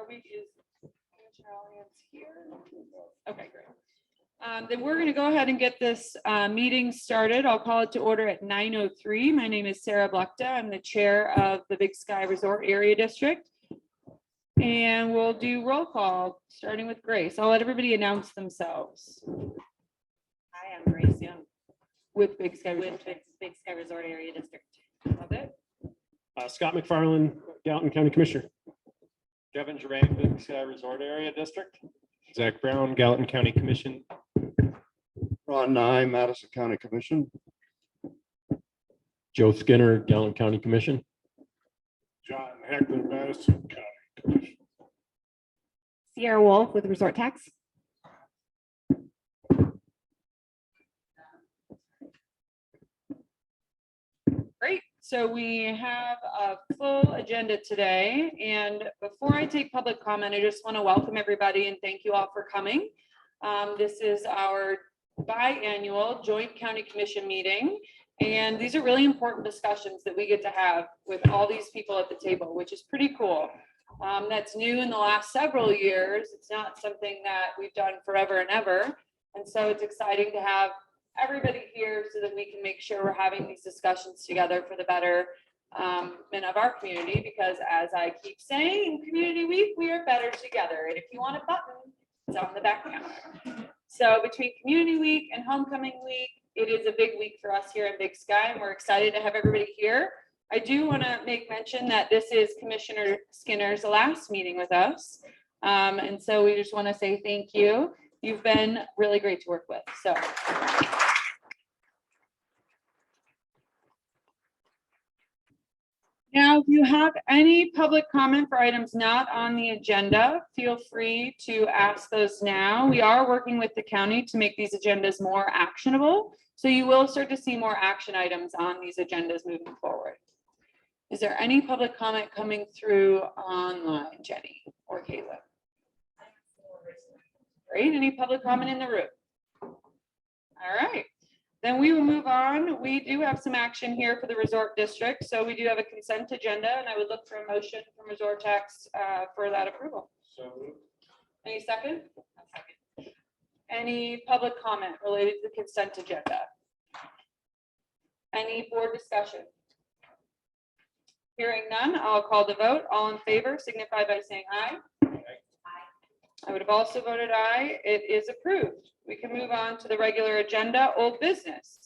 Are we, is Commissioner Alliance here? Okay, great. Then we're going to go ahead and get this meeting started. I'll call it to order at 9:03. My name is Sarah Blechta. I'm the chair of the Big Sky Resort Area District. And we'll do roll call, starting with Grace. I'll let everybody announce themselves. Hi, I'm Grace Young With Big Sky with Resort. Big Sky Resort Area District. Love it. Scott McFarland, Gallatin County Commissioner. Kevin Geraint, Big Sky Resort Area District. Zach Brown, Gallatin County Commission. Ron Nye, Madison County Commission. Joe Skinner, Gallatin County Commission. John Heckler, Madison County Commission. Sierra Wolf with Resort Tax. Great. So we have a full agenda today. And before I take public comment, I just want to welcome everybody and thank you all for coming. This is our biannual Joint County Commission meeting. And these are really important discussions that we get to have with all these people at the table, which is pretty cool. That's new in the last several years. It's not something that we've done forever and ever. And so it's exciting to have everybody here so that we can make sure we're having these discussions together for the betterment of our community, because as I keep saying, in Community Week, we are better together. And if you want a button, it's on the back counter. So between Community Week and Homecoming Week, it is a big week for us here in Big Sky, and we're excited to have everybody here. I do want to make mention that this is Commissioner Skinner's last meeting with us. And so we just want to say thank you. You've been really great to work with. So. Now, if you have any public comment for items not on the agenda, feel free to ask those now. We are working with the county to make these agendas more actionable. So you will start to see more action items on these agendas moving forward. Is there any public comment coming through online, Jenny or Caitlin? Great. Any public comment in the room? All right. Then we will move on. We do have some action here for the resort district. So we do have a consent agenda, and I would look for a motion from Resort Tax for that approval. So moved. Any second? Any public comment related to the consent agenda? Any board discussion? Hearing none, I'll call the vote. All in favor signify by saying aye. I would have also voted aye. It is approved. We can move on to the regular agenda, old business.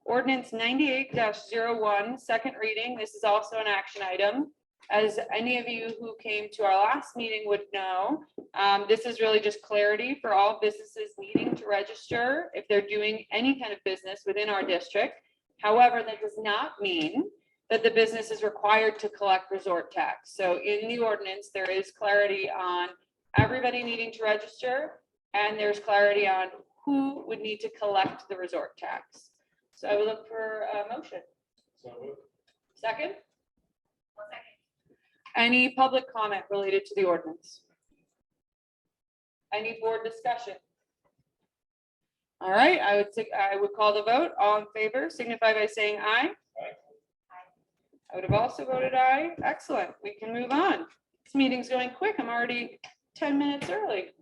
Ordinance 98-01, second reading. This is also an action item. As any of you who came to our last meeting would know, this is really just clarity for all businesses needing to register if they're doing any kind of business within our district. However, that does not mean that the business is required to collect resort tax. So in the ordinance, there is clarity on everybody needing to register, and there's clarity on who would need to collect the resort tax. So I would look for a motion. So moved. Second? Any public comment related to the ordinance? Any board discussion? All right, I would call the vote. All in favor signify by saying aye. I would have also voted aye. Excellent. We can move on. This meeting's going quick. I'm already 10 minutes early.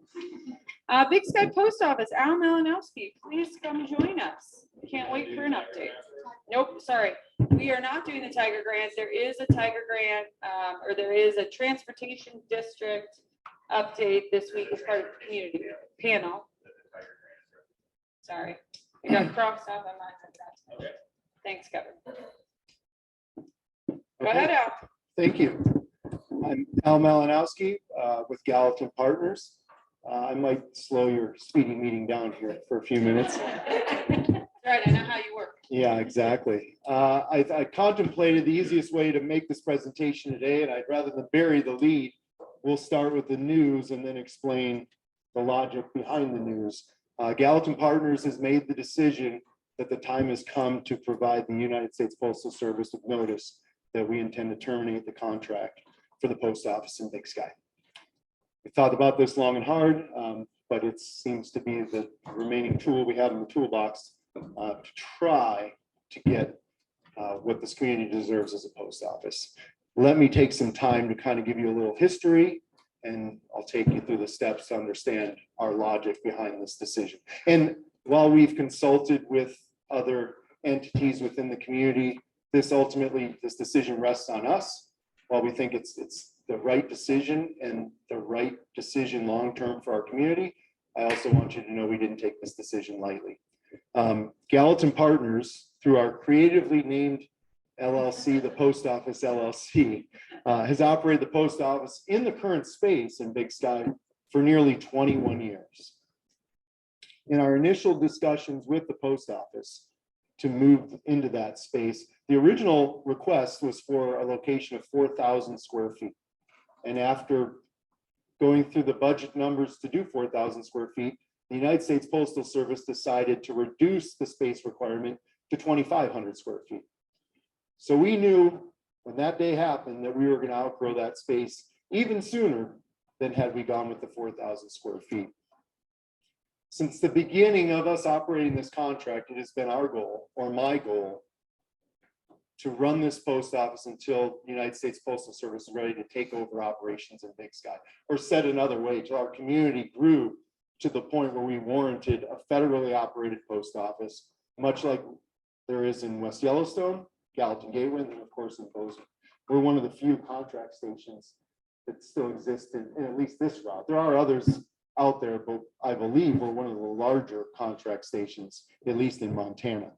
Big Sky Post Office, Al Malinowski, please come join us. Can't wait for an update. Nope, sorry. We are not doing the Tiger Grant. There is a Tiger Grant, or there is a transportation district update this week as part of the community panel. Sorry, I got crossed off on my. Okay. Thanks, Kevin. Go ahead, Al. Thank you. I'm Al Malinowski with Gallatin Partners. I might slow your speedy meeting down here for a few minutes. Right, I know how you work. Yeah, exactly. I contemplated the easiest way to make this presentation today, and I'd rather than bury the lead, we'll start with the news and then explain the logic behind the news. Gallatin Partners has made the decision that the time has come to provide the United States Postal Service with notice that we intend to terminate the contract for the post office in Big Sky. We thought about this long and hard, but it seems to be the remaining tool we have in the toolbox to try to get what this community deserves as a post office. Let me take some time to kind of give you a little history And I'll take you through the steps to understand our logic behind this decision. And while we've consulted with other entities within the community, this decision rests on us. While we think it's the right decision and the right decision long-term for our community, I also want you to know we didn't take this decision lightly. Gallatin Partners, through our creatively named LLC, the Post Office LLC, has operated the post office in the current space in Big Sky for nearly 21 years. In our initial discussions with the post office to move into that space, the original request was for a location of 4,000 square feet. And after going through the budget numbers to do 4,000 square feet, the United States Postal Service decided to reduce the space requirement to 2,500 square feet. So we knew when that day happened that we were going to outgrow that space even sooner than had we gone with the 4,000 square feet. Since the beginning of us operating this contract, it has been our goal, or my goal, to run this post office until the United States Postal Service is ready to take over operations in Big Sky. Or said another way, till our community grew to the point where we warranted a federally operated post office, much like there is in West Yellowstone, Gallatin Gateway, and of course in Bozeman. We're one of the few contract stations that still exist in at least this route. There are others out there, but I believe we're one of the larger contract stations, at least in Montana.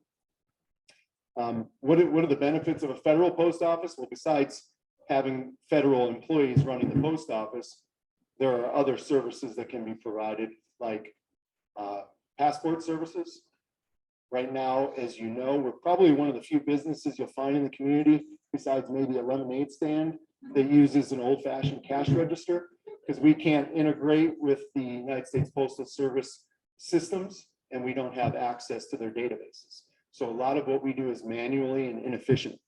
What are the benefits of a federal post office? Well, besides having federal employees running the post office, there are other services that can be provided, like passport services. Right now, as you know, we're probably one of the few businesses you'll find in the community, besides maybe a lemonade stand, that uses an old-fashioned cash register, because we can't integrate with the United States Postal Service systems, and we don't have access to their databases. So a lot of what we do is manually and inefficient.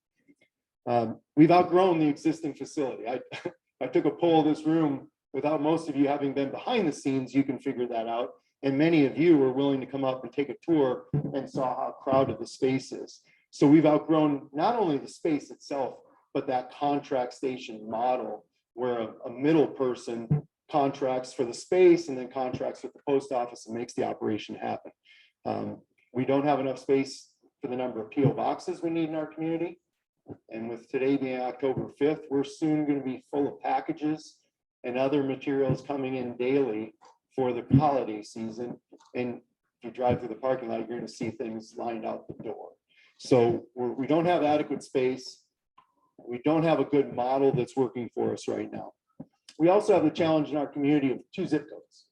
We've outgrown the existing facility. I took a poll of this room. Without most of you having been behind the scenes, you can figure that out. And many of you were willing to come up and take a tour and saw how crowded the space is. So we've outgrown not only the space itself, but that contract station model where a middle person contracts for the space and then contracts with the post office and makes the operation happen. We don't have enough space for the number of PO boxes we need in our community. And with today being October 5th, we're soon going to be full of packages and other materials coming in daily for the holiday season. And if you drive through the parking lot, you're going to see things lined out the door. So we don't have adequate space. We don't have a good model that's working for us right now. We also have the challenge in our community of 2 zip codes,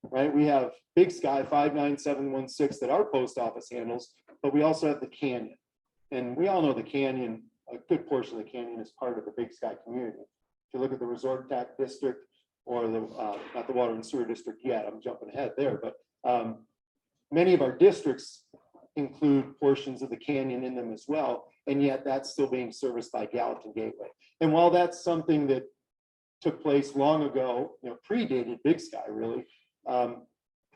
right? We have Big Sky 59716 that our post office handles, but we also have the Canyon. And we all know the Canyon, a good portion of the Canyon is part of the Big Sky community. If you look at the Resort Tax District or the, not the Water and Sewer District yet, I'm jumping ahead there, but many of our districts include portions of the Canyon in them as well. And yet that's still being serviced by Gallatin Gateway. And while that's something that took place long ago, predated Big Sky really,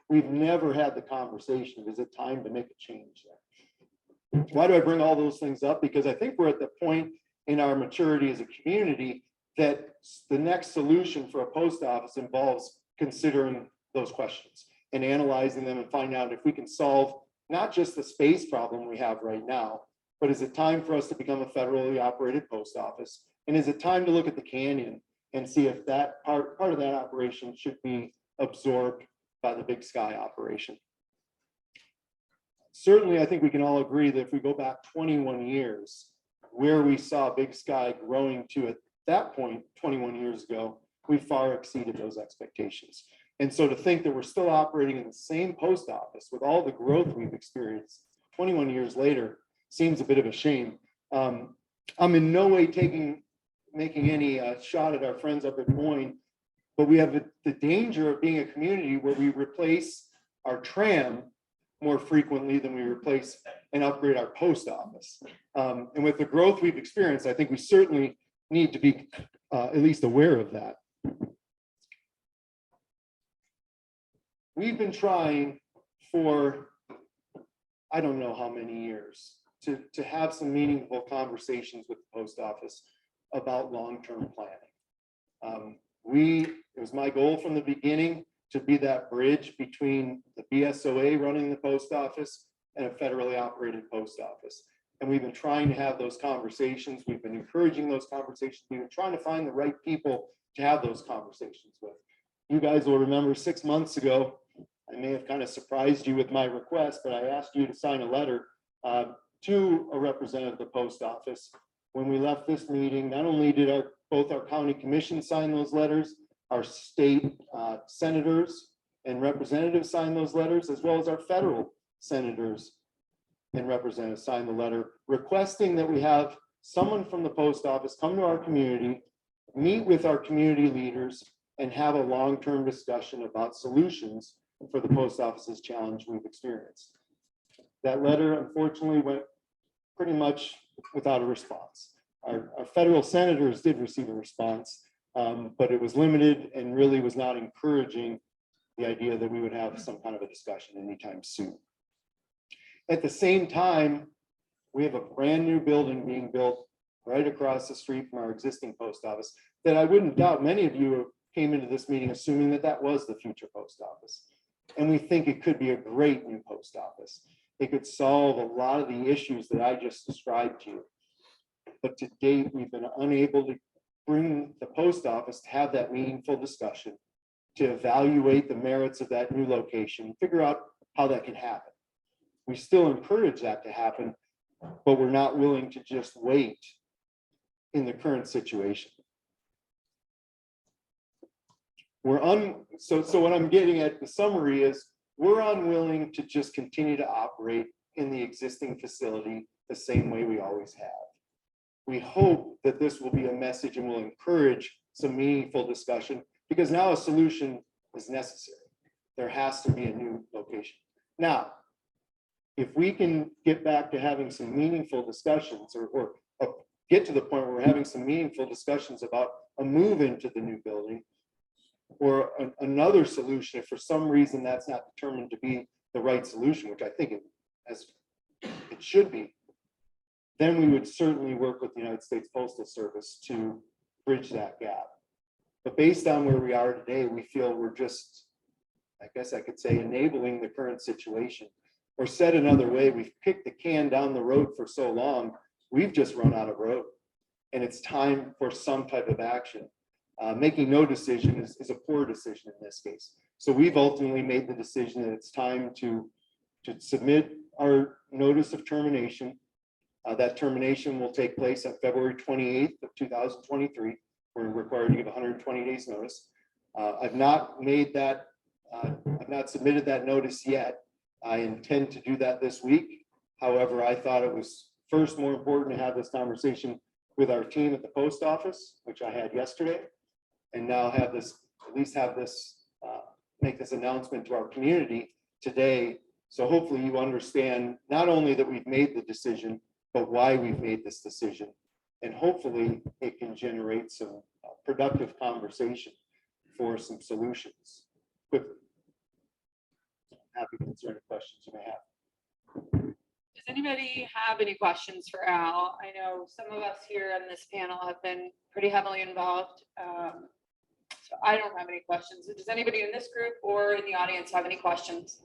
we've never had the conversation. Is it time to make a change there? Why do I bring all those things up? Because I think we're at the point in our maturity as a community that the next solution for a post office involves considering those questions and analyzing them and finding out if we can solve not just the space problem we have right now, but is it time for us to become a federally operated post office? And is it time to look at the Canyon and see if that part of that operation should be absorbed by the Big Sky operation? Certainly, I think we can all agree that if we go back 21 years, where we saw Big Sky growing to at that point 21 years ago, we far exceeded those expectations. And so to think that we're still operating in the same post office with all the growth we've experienced 21 years later seems a bit of a shame. I'm in no way making any shot at our friends up at Moines, but we have the danger of being a community where we replace our tram more frequently than we replace and upgrade our post office. And with the growth we've experienced, I think we certainly need to be at least aware of that. We've been trying for, I don't know how many years, to have some meaningful conversations with the post office about long-term planning. It was my goal from the beginning to be that bridge between the BSOA running the post office and a federally operated post office. And we've been trying to have those conversations. We've been encouraging those conversations. We've been trying to find the right people to have those conversations with. You guys will remember 6 months ago, I may have kind of surprised you with my request, but I asked you to sign a letter to a representative of the post office. When we left this meeting, not only did both our county commission sign those letters, our state senators and representatives sign those letters, as well as our federal senators and representatives sign the letter requesting that we have someone from the post office come to our community, meet with our community leaders, and have a long-term discussion about solutions for the post office's challenge we've experienced. That letter unfortunately went pretty much without a response. Our federal senators did receive a response, but it was limited and really was not encouraging the idea that we would have some kind of a discussion anytime soon. At the same time, we have a brand new building being built right across the street from our existing post office that I wouldn't doubt many of you came into this meeting assuming that that was the future post office. And we think it could be a great new post office. It could solve a lot of the issues that I just described to you. But to date, we've been unable to bring the post office to have that meaningful discussion, to evaluate the merits of that new location, figure out how that can happen. We still encourage that to happen, but we're not willing to just wait in the current situation. So what I'm getting at, the summary is, we're unwilling to just continue to operate in the existing facility the same way we always have. We hope that this will be a message and will encourage some meaningful discussion, because now a solution is necessary. There has to be a new location. Now, if we can get back to having some meaningful discussions or get to the point where we're having some meaningful discussions about a move into the new building, or another solution, if for some reason that's not determined to be the right solution, which I think it should be, then we would certainly work with the United States Postal Service to bridge that gap. But based on where we are today, we feel we're just, I guess I could say, enabling the current situation. Or said another way, we've kicked the can down the road for so long, we've just run out of road. And it's time for some type of action. Making no decision is a poor decision in this case. So we've ultimately made the decision that it's time to submit our notice of termination. That termination will take place on February 28th of 2023. We're required to give 120 days notice. I've not submitted that notice yet. I intend to do that this week. However, I thought it was first more important to have this conversation with our team at the post office, which I had yesterday, and now have this, at least have this, make this announcement to our community today. So hopefully you understand not only that we've made the decision, but why we've made this decision. And hopefully it can generate some productive conversation for some solutions quickly. Happy to answer any questions you may have. Does anybody have any questions for Al? I know some of us here on this panel have been pretty heavily involved. So I don't have any questions. Does anybody in this group or in the audience have any questions?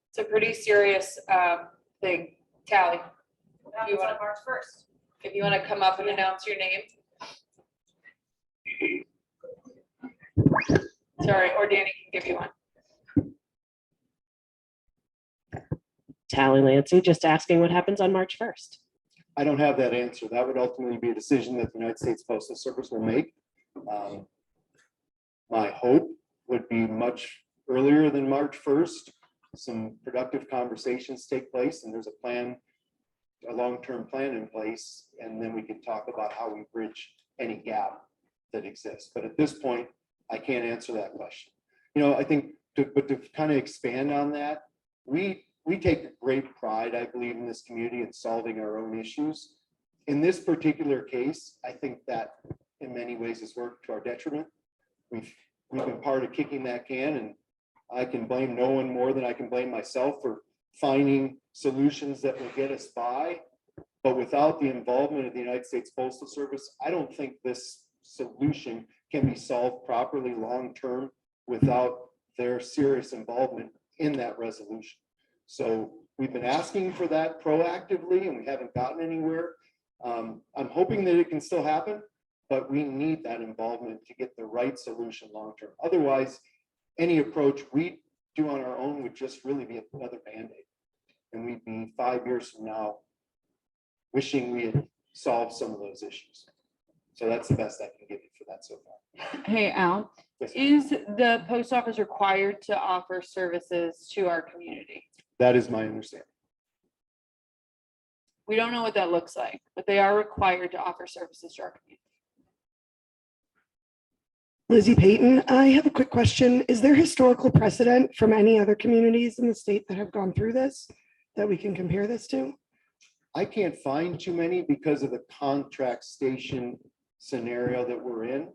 It's a pretty serious thing. Tally, You want March 1st. if you want to come up and announce your name. Sorry, or Danny can give you one. Tally Lancy, just asking what happens on March 1st. I don't have that answer. That would ultimately be a decision that the United States Postal Service will make. My hope would be much earlier than March 1st. Some productive conversations take place, and there's a plan, a long-term plan in place, and then we can talk about how we bridge any gap that exists. But at this point, I can't answer that question. You know, I think, to kind of expand on that, we take great pride, I believe, in this community in solving our own issues. In this particular case, I think that in many ways has worked to our detriment. We've been part of kicking that can, and I can blame no one more than I can blame myself for finding solutions that will get us by. But without the involvement of the United States Postal Service, I don't think this solution can be solved properly long-term without their serious involvement in that resolution. So we've been asking for that proactively and we haven't gotten anywhere. I'm hoping that it can still happen, but we need that involvement to get the right solution long-term. Otherwise, any approach we do on our own would just really be another Band-Aid. And we'd be 5 years from now wishing we had solved some of those issues. So that's the best I can give you for that so far. Hey, Al, Yes, is the post office required to offer services to our community? that is my understanding. We don't know what that looks like, but they are required to offer services to our community. Lizzie Payton, I have a quick question. Is there historical precedent from any other communities in the state that have gone through this that we can compare this to? I can't find too many because of the contract station scenario that we're in.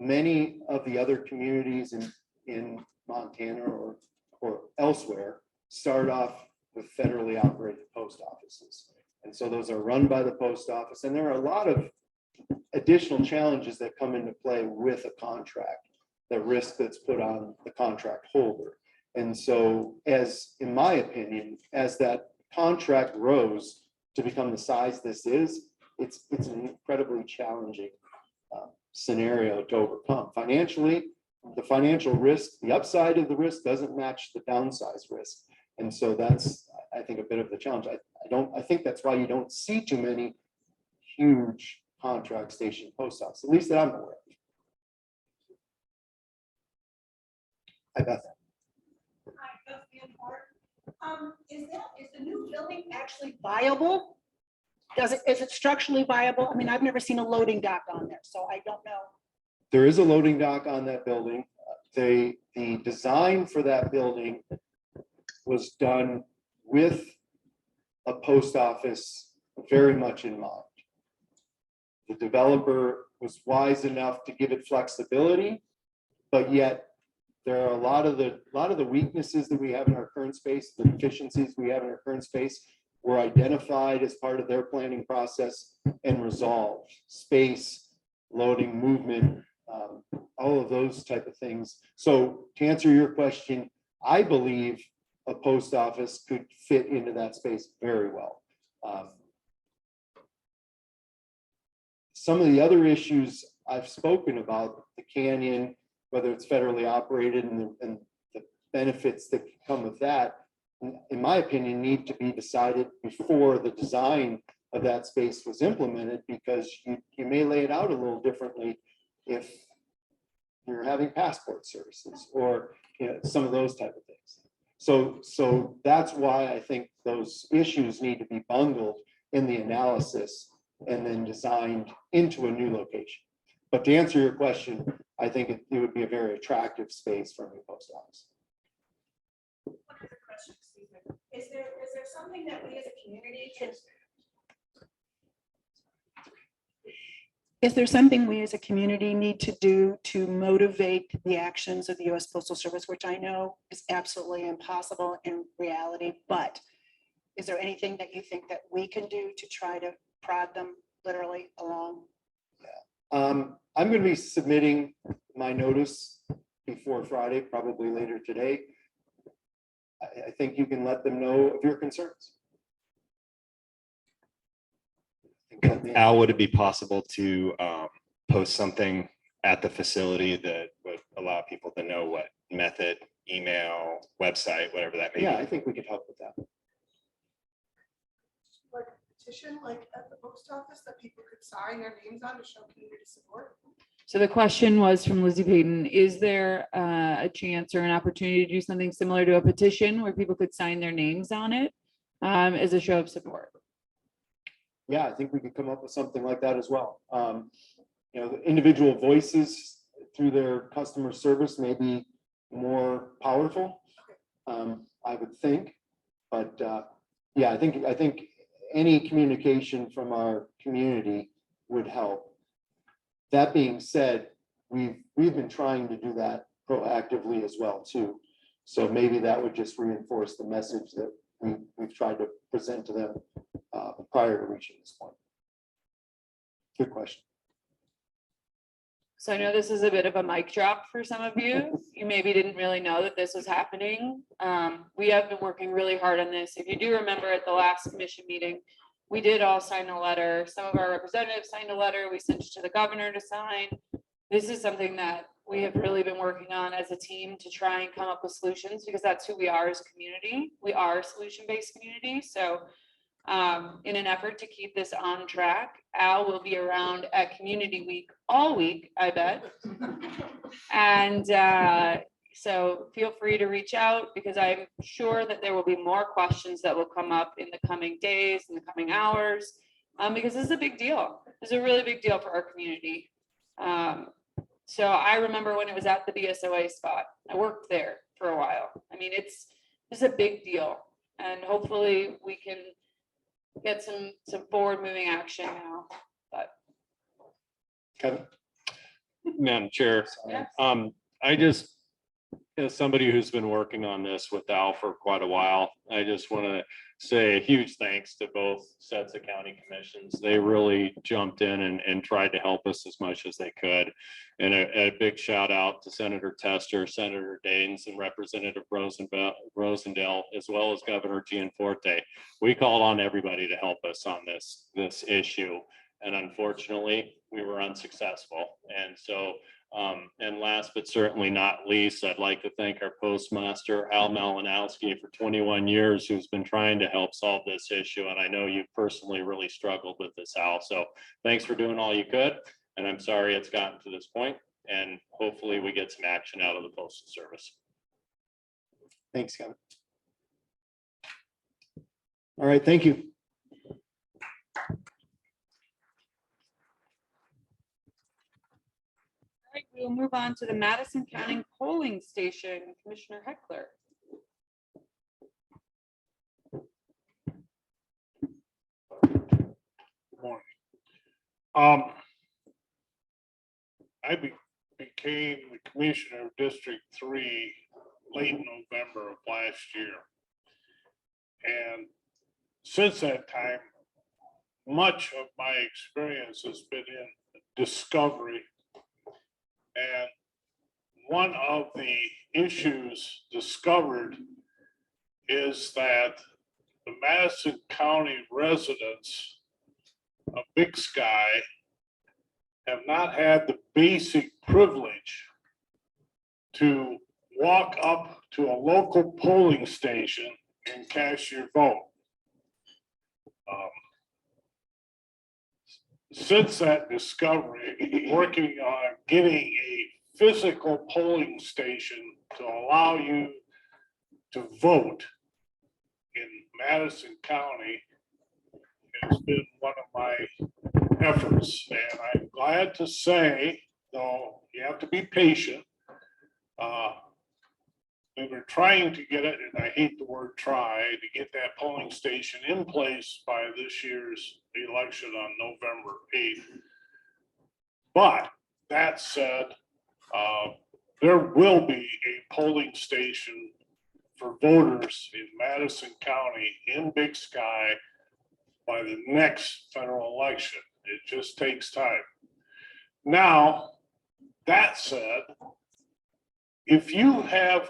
Many of the other communities in Montana or elsewhere start off with federally operated post offices. And so those are run by the post office. And there are a lot of additional challenges that come into play with a contract, the risk that's put on the contract holder. And so as, in my opinion, as that contract grows to become the size this is, it's an incredibly challenging scenario to overcome. Financially, the financial risk, the upside of the risk doesn't match the downside risk. And so that's, I think, a bit of the challenge. I think that's why you don't see too many huge contract station post offices, at least that I'm aware of. I bet that. Hi, Beth Van Hart. Is the new building actually viable? Is it structurally viable? I mean, I've never seen a loading dock on there, so I don't know. There is a loading dock on that building. The design for that building was done with a post office very much in mind. The developer was wise enough to give it flexibility, but yet there are a lot of the weaknesses that we have in our current space, the deficiencies we have in our current space were identified as part of their planning process and resolved. Space, loading, movement, all of those type of things. So to answer your question, I believe a post office could fit into that space very well. Some of the other issues I've spoken about, the canyon, whether it's federally operated and the benefits that come with that, in my opinion, need to be decided before the design of that space was implemented, because you may lay it out a little differently if you're having passport services or some of those type of things. So that's why I think those issues need to be bundled in the analysis and then designed into a new location. But to answer your question, I think it would be a very attractive space for a new post office. One other question, excuse me. Is there something that we as a community can? Is there something we as a community need to do to motivate the actions of the U.S. Postal Service, which I know is absolutely impossible in reality, but is there anything that you think that we can do to try to prod them literally along? I'm going to be submitting my notice before Friday, probably later today. I think you can let them know of your concerns. Al, would it be possible to post something at the facility that would allow people to know what method, email, website, whatever that may be? Yeah, I think we could help with that. Like a petition, like at the post office, that people could sign their names on to show community support? So the question was from Lizzie Payton, is there a chance or an opportunity to do something similar to a petition where people could sign their names on it as a show of support? Yeah, I think we could come up with something like that as well. The individual voices through their customer service may be more powerful, I would think. But yeah, I think any communication from our community would help. That being said, we've been trying to do that proactively as well too. So maybe that would just reinforce the message that we've tried to present to them prior to reaching this point. Good question. So I know this is a bit of a mic drop for some of you. You maybe didn't really know that this was happening. We have been working really hard on this. If you do remember at the last commission meeting, we did all sign a letter. Some of our representatives signed a letter. We sent it to the governor to sign. This is something that we have really been working on as a team to try and come up with solutions, because that's who we are as a community. We are a solution-based community. So in an effort to keep this on track, Al will be around at Community Week all week, I bet. And so feel free to reach out, because I'm sure that there will be more questions that will come up in the coming days, in the coming hours, because this is a big deal. This is a really big deal for our community. So I remember when it was at the BSOA spot, I worked there for a while. I mean, it's a big deal, and hopefully we can get some forward moving action now, but. Kevin? Madam Chair, Yes. I just, as somebody who's been working on this with Al for quite a while, I just want to say a huge thanks to both sets of county commissions. They really jumped in and tried to help us as much as they could. And a big shout out to Senator Tester, Senator Daines, and Representative Rosendale, as well as Governor Gianforte. We called on everybody to help us on this issue. And unfortunately, we were unsuccessful. And so, and last but certainly not least, I'd like to thank our postmaster, Al Malinowski, for 21 years, who's been trying to help solve this issue. And I know you've personally really struggled with this, Al. So thanks for doing all you could. And I'm sorry it's gotten to this point. And hopefully we get some action out of the Postal Service. Thanks, Kevin. All right, thank you. All right, we'll move on to the Madison County Polling Station, Commissioner Heckler. Good morning. I became the commissioner of District 3 late November of last year. And since that time, much of my experience has been in discovery. And one of the issues discovered is that the Madison County residents of Big Sky have not had the basic privilege to walk up to a local polling station and cast your vote. Since that discovery, working on getting a physical polling station to allow you to vote in Madison County has been one of my efforts. And I'm glad to say, though you have to be patient, we were trying to get it, and I hate the word try, to get that polling station in place by this year's election on November 8th. But that said, there will be a polling station for voters in Madison County in Big Sky by the next federal election. It just takes time. Now, that said, if you have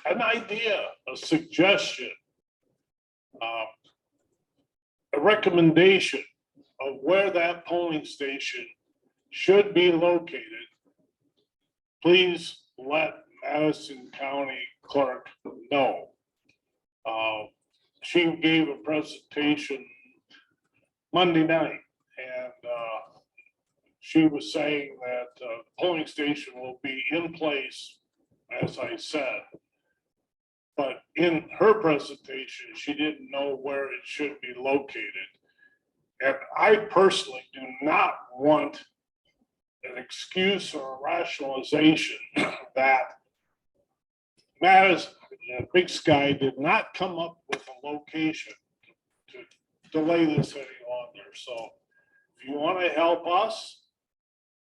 an idea, a suggestion, a recommendation of where that polling station should be located, please let Madison County Clerk know. She gave a presentation Monday night, and she was saying that the polling station will be in place, as I said. But in her presentation, she didn't know where it should be located. And I personally do not want an excuse or a rationalization that Madison, Big Sky did not come up with a location to delay this any longer. So if you want to help us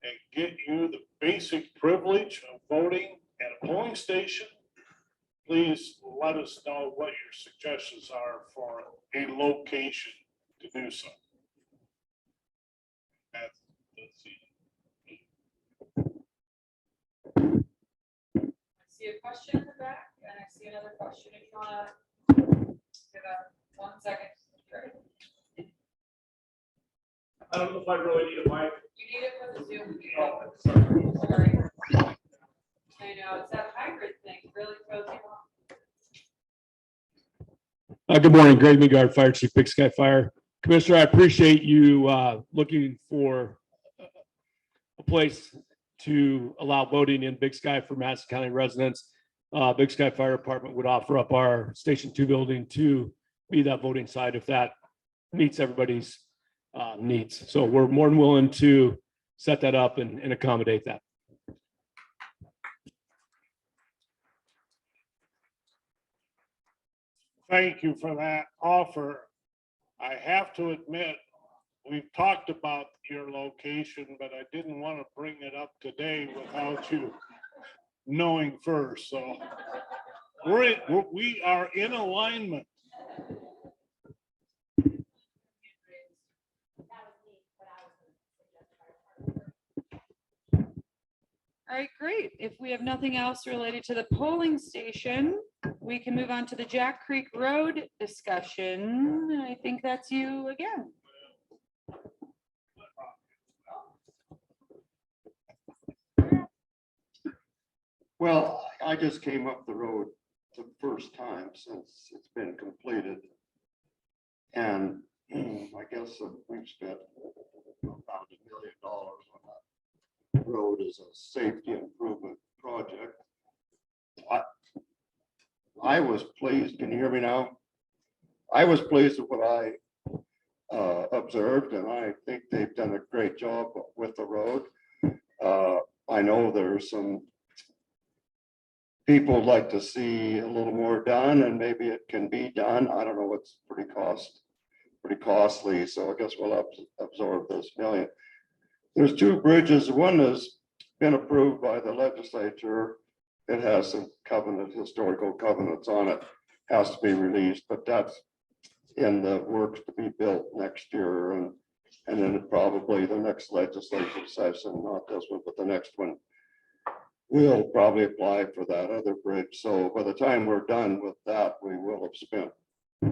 and get you the basic privilege of voting at a polling station, please let us know what your suggestions are for a location to do so. That's a question in the back, and I see another question. If you wanna give a 1 second. I don't know if I really need a mic. You need it for the Zoom. Sorry. I know, it's that hybrid thing, really throws you off. Good morning, Greg Migard, Fire Chief, Big Sky Fire. Commissioner, I appreciate you looking for a place to allow voting in Big Sky for Madison County residents. Big Sky Fire Department would offer up our Station 2 building to be that voting site if that meets everybody's needs. So we're more than willing to set that up and accommodate that. Thank you for that offer. I have to admit, we've talked about your location, but I didn't want to bring it up today without you knowing first. So we are in alignment. All right, great. If we have nothing else related to the polling station, we can move on to the Jack Creek Road discussion. I think that's you again. Well, I just came up the road the first time since it's been completed. And I guess we've spent about $1 million on that road as a safety improvement project. I was pleased. Can you hear me now? I was pleased with what I observed, and I think they've done a great job with the road. I know there's some people like to see a little more done, and maybe it can be done. I don't know, it's pretty costly. So I guess we'll have to absorb this $1 million. There's 2 bridges. One has been approved by the legislature. It has some historical covenants on it, has to be released, but that's in the works to be built next year. And then probably the next legislative session, not this one, but the next one, we'll probably apply for that other bridge. So by the time we're done with that, we will have spent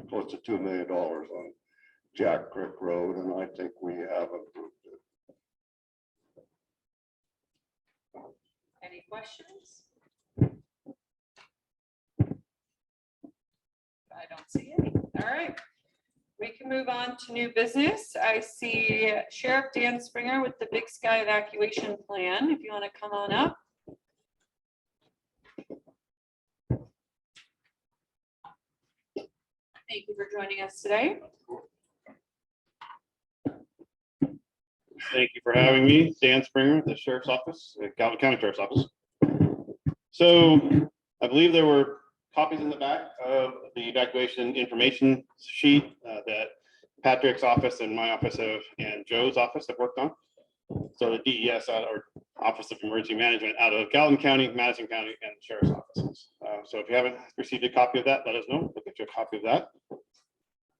close to $2 million on Jack Creek Road, and I think we have approved it. Any questions? I don't see any. All right. We can move on to new business. I see Sheriff Dan Springer with the Big Sky Evacuation Plan. If you want to come on up. Thank you for joining us today. Thank you for having me, Dan Springer, the Sheriff's Office, Gallatin County Sheriff's Office. So I believe there were copies in the back of the evacuation information sheet that Patrick's office and my office and Joe's office have worked on. So the DES or Office of Emergency Management out of Gallatin County, Madison County, and the Sheriff's offices. So if you haven't received a copy of that, let us know. We'll get you a copy of that.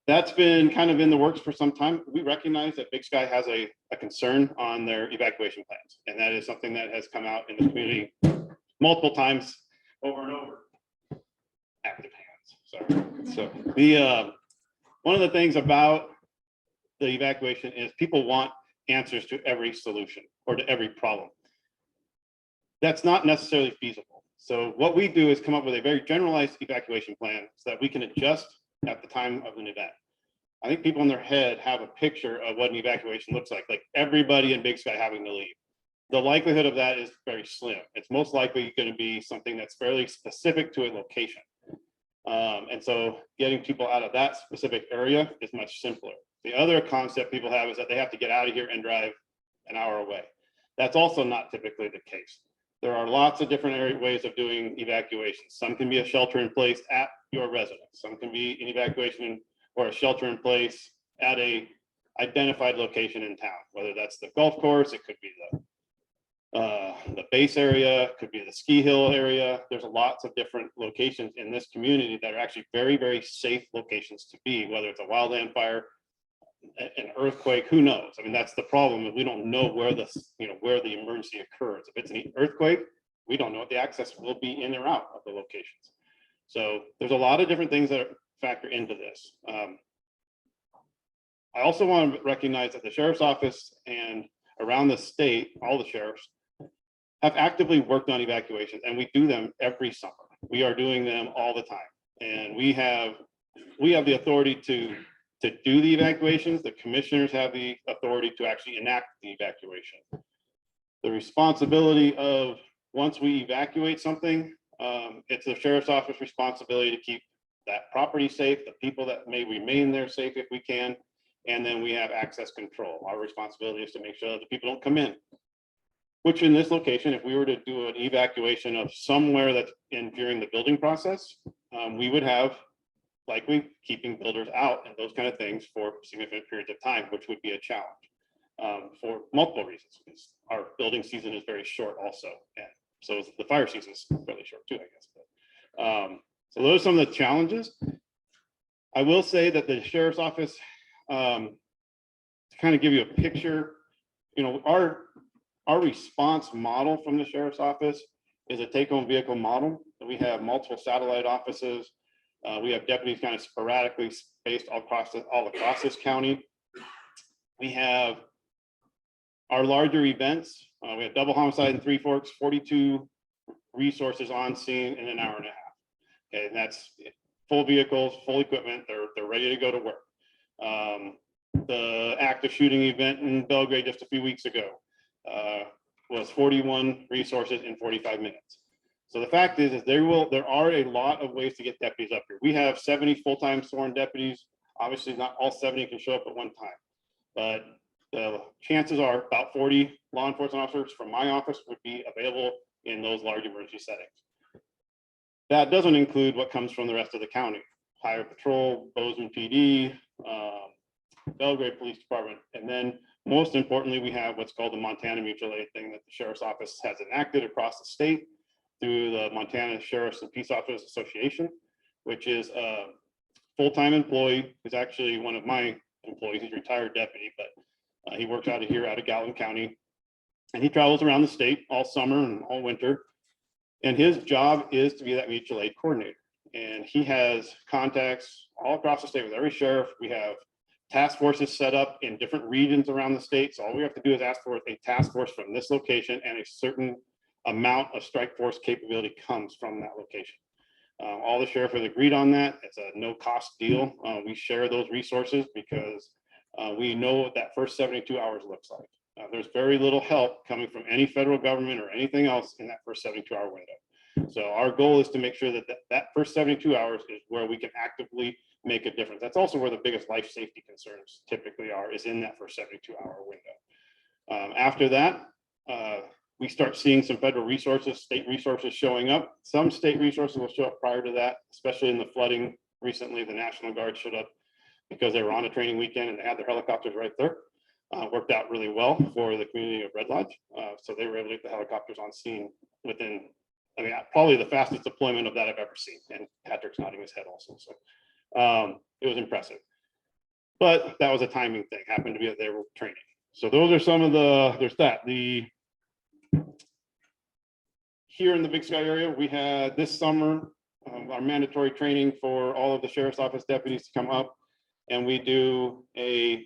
That's been kind of in the works for some time. We recognize that Big Sky has a concern on their evacuation plans, and that is something that has come out in the community multiple times over and over. Active hands. So the one of the things about the evacuation is people want answers to every solution or to every problem. That's not necessarily feasible. So what we do is come up with a very generalized evacuation plan so that we can adjust at the time of an event. I think people in their head have a picture of what an evacuation looks like everybody in Big Sky having to leave. The likelihood of that is very slim. It's most likely going to be something that's fairly specific to a location. And so getting people out of that specific area is much simpler. The other concept people have is that they have to get out of here and drive an hour away. That's also not typically the case. There are lots of different ways of doing evacuations. Some can be a shelter in place at your residence. Some can be an evacuation or a shelter in place at a identified location in town, whether that's the golf course, it could be the base area, could be the ski hill area. There's lots of different locations in this community that are actually very, very safe locations to be, whether it's a wildland fire, an earthquake, who knows? I mean, that's the problem. We don't know where the emergency occurs. If it's an earthquake, we don't know what the access will be in or out of the locations. So there's a lot of different things that factor into this. I also want to recognize that the sheriff's office and around the state, all the sheriffs have actively worked on evacuations, and we do them every summer. We are doing them all the time. And we have the authority to do the evacuations. The commissioners have the authority to actually enact the evacuation. The responsibility of, once we evacuate something, it's the sheriff's office responsibility to keep that property safe, the people that may remain there safe if we can. And then we have access control. Our responsibility is to make sure that the people don't come in. Which in this location, if we were to do an evacuation of somewhere that's in during the building process, we would have likely keeping builders out and those kind of things for significant periods of time, which would be a challenge for multiple reasons. Because our building season is very short also. And so is the fire season is fairly short too, I guess. But, so those are some of the challenges. I will say that the sheriff's office, to kind of give you a picture, you know, our response model from the sheriff's office is a take-home vehicle model. We have multiple satellite offices. We have deputies kind of sporadically spaced all across this county. We have our larger events. We have double homicide in Three Forks, 42 resources on scene in an hour and a half. Okay, and that's full vehicles, full equipment. They're ready to go to work. The active shooting event in Belgrade just a few weeks ago was 41 resources in 45 minutes. So the fact is there are a lot of ways to get deputies up here. We have 70 full-time sworn deputies. Obviously, not all 70 can show up at one time, but the chances are about 40 law enforcement officers from my office would be available in those large emergency settings. That doesn't include what comes from the rest of the county: Highway Patrol, Bozeman PD, Belgrade Police Department, and then most importantly, we have what's called the Montana Mutual Aid thing that the Sheriff's Office has enacted across the state through the Montana Sheriffs and Peace Officers Association, which is a full-time employee. He's actually one of my employees. He's a retired deputy, but he works out of here, out of Gallatin County, and he travels around the state all summer and all winter. And his job is to be that mutual aid coordinator. And he has contacts all across the state with every sheriff. We have task forces set up in different regions around the state. So all we have to do is ask for a task force from this location, and a certain amount of strike force capability comes from that location. All the sheriff has agreed on that. It's a no cost deal. We share those resources because we know what that first 72 hours looks like. There's very little help coming from any federal government or anything else in that first 72-hour window. So our goal is to make sure that that first 72 hours is where we can actively make a difference. That's also where the biggest life safety concerns typically are, is in that first 72-hour window. After that, we start seeing some federal resources, state resources showing up. Some state resources will show up prior to that, especially in the flooding. Recently, the National Guard showed up because they were on a training weekend and they had their helicopters right there. Worked out really well for the community of Red Lodge. So they were able to get the helicopters on scene within, I mean, probably the fastest deployment of that I've ever seen. And Patrick's nodding his head also. So it was impressive. But that was a timing thing, happened to be that they were training. So those are some of the, there's that. Here in the Big Sky area, we had this summer our mandatory training for all of the sheriff's office deputies to come up. And we do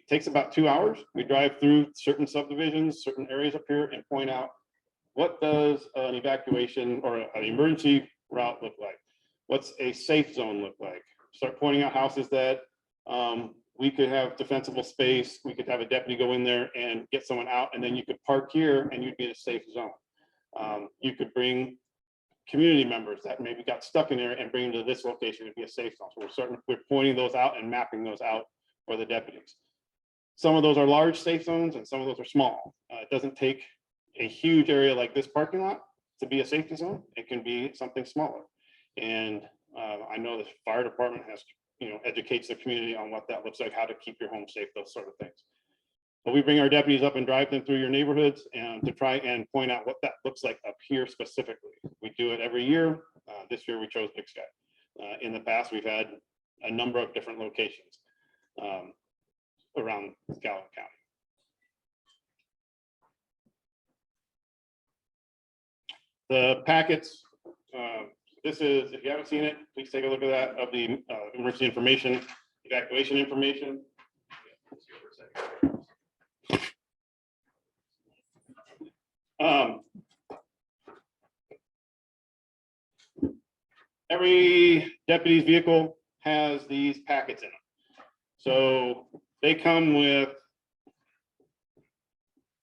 takes about 2 hours. We drive through certain subdivisions, certain areas up here, and point out what does an evacuation or an emergency route look like? What's a safe zone look like? Start pointing out houses that we could have defensible space. We could have a deputy go in there and get someone out, and then you could park here and you'd be in a safe zone. You could bring community members that maybe got stuck in there and bring them to this location to be a safe zone. So we're pointing those out and mapping those out for the deputies. Some of those are large safe zones and some of those are small. It doesn't take a huge area like this parking lot to be a safety zone. It can be something smaller. And I know the fire department has, educates the community on what that looks like, how to keep your home safe, those sort of things. But we bring our deputies up and drive them through your neighborhoods and to try and point out what that looks like up here specifically. We do it every year. This year we chose Big Sky. In the past, we've had a number of different locations around Gallatin County. The packets, this is, if you haven't seen it, please take a look at that, of the emergency information, evacuation information. Every deputy's vehicle has these packets in them. So they come with,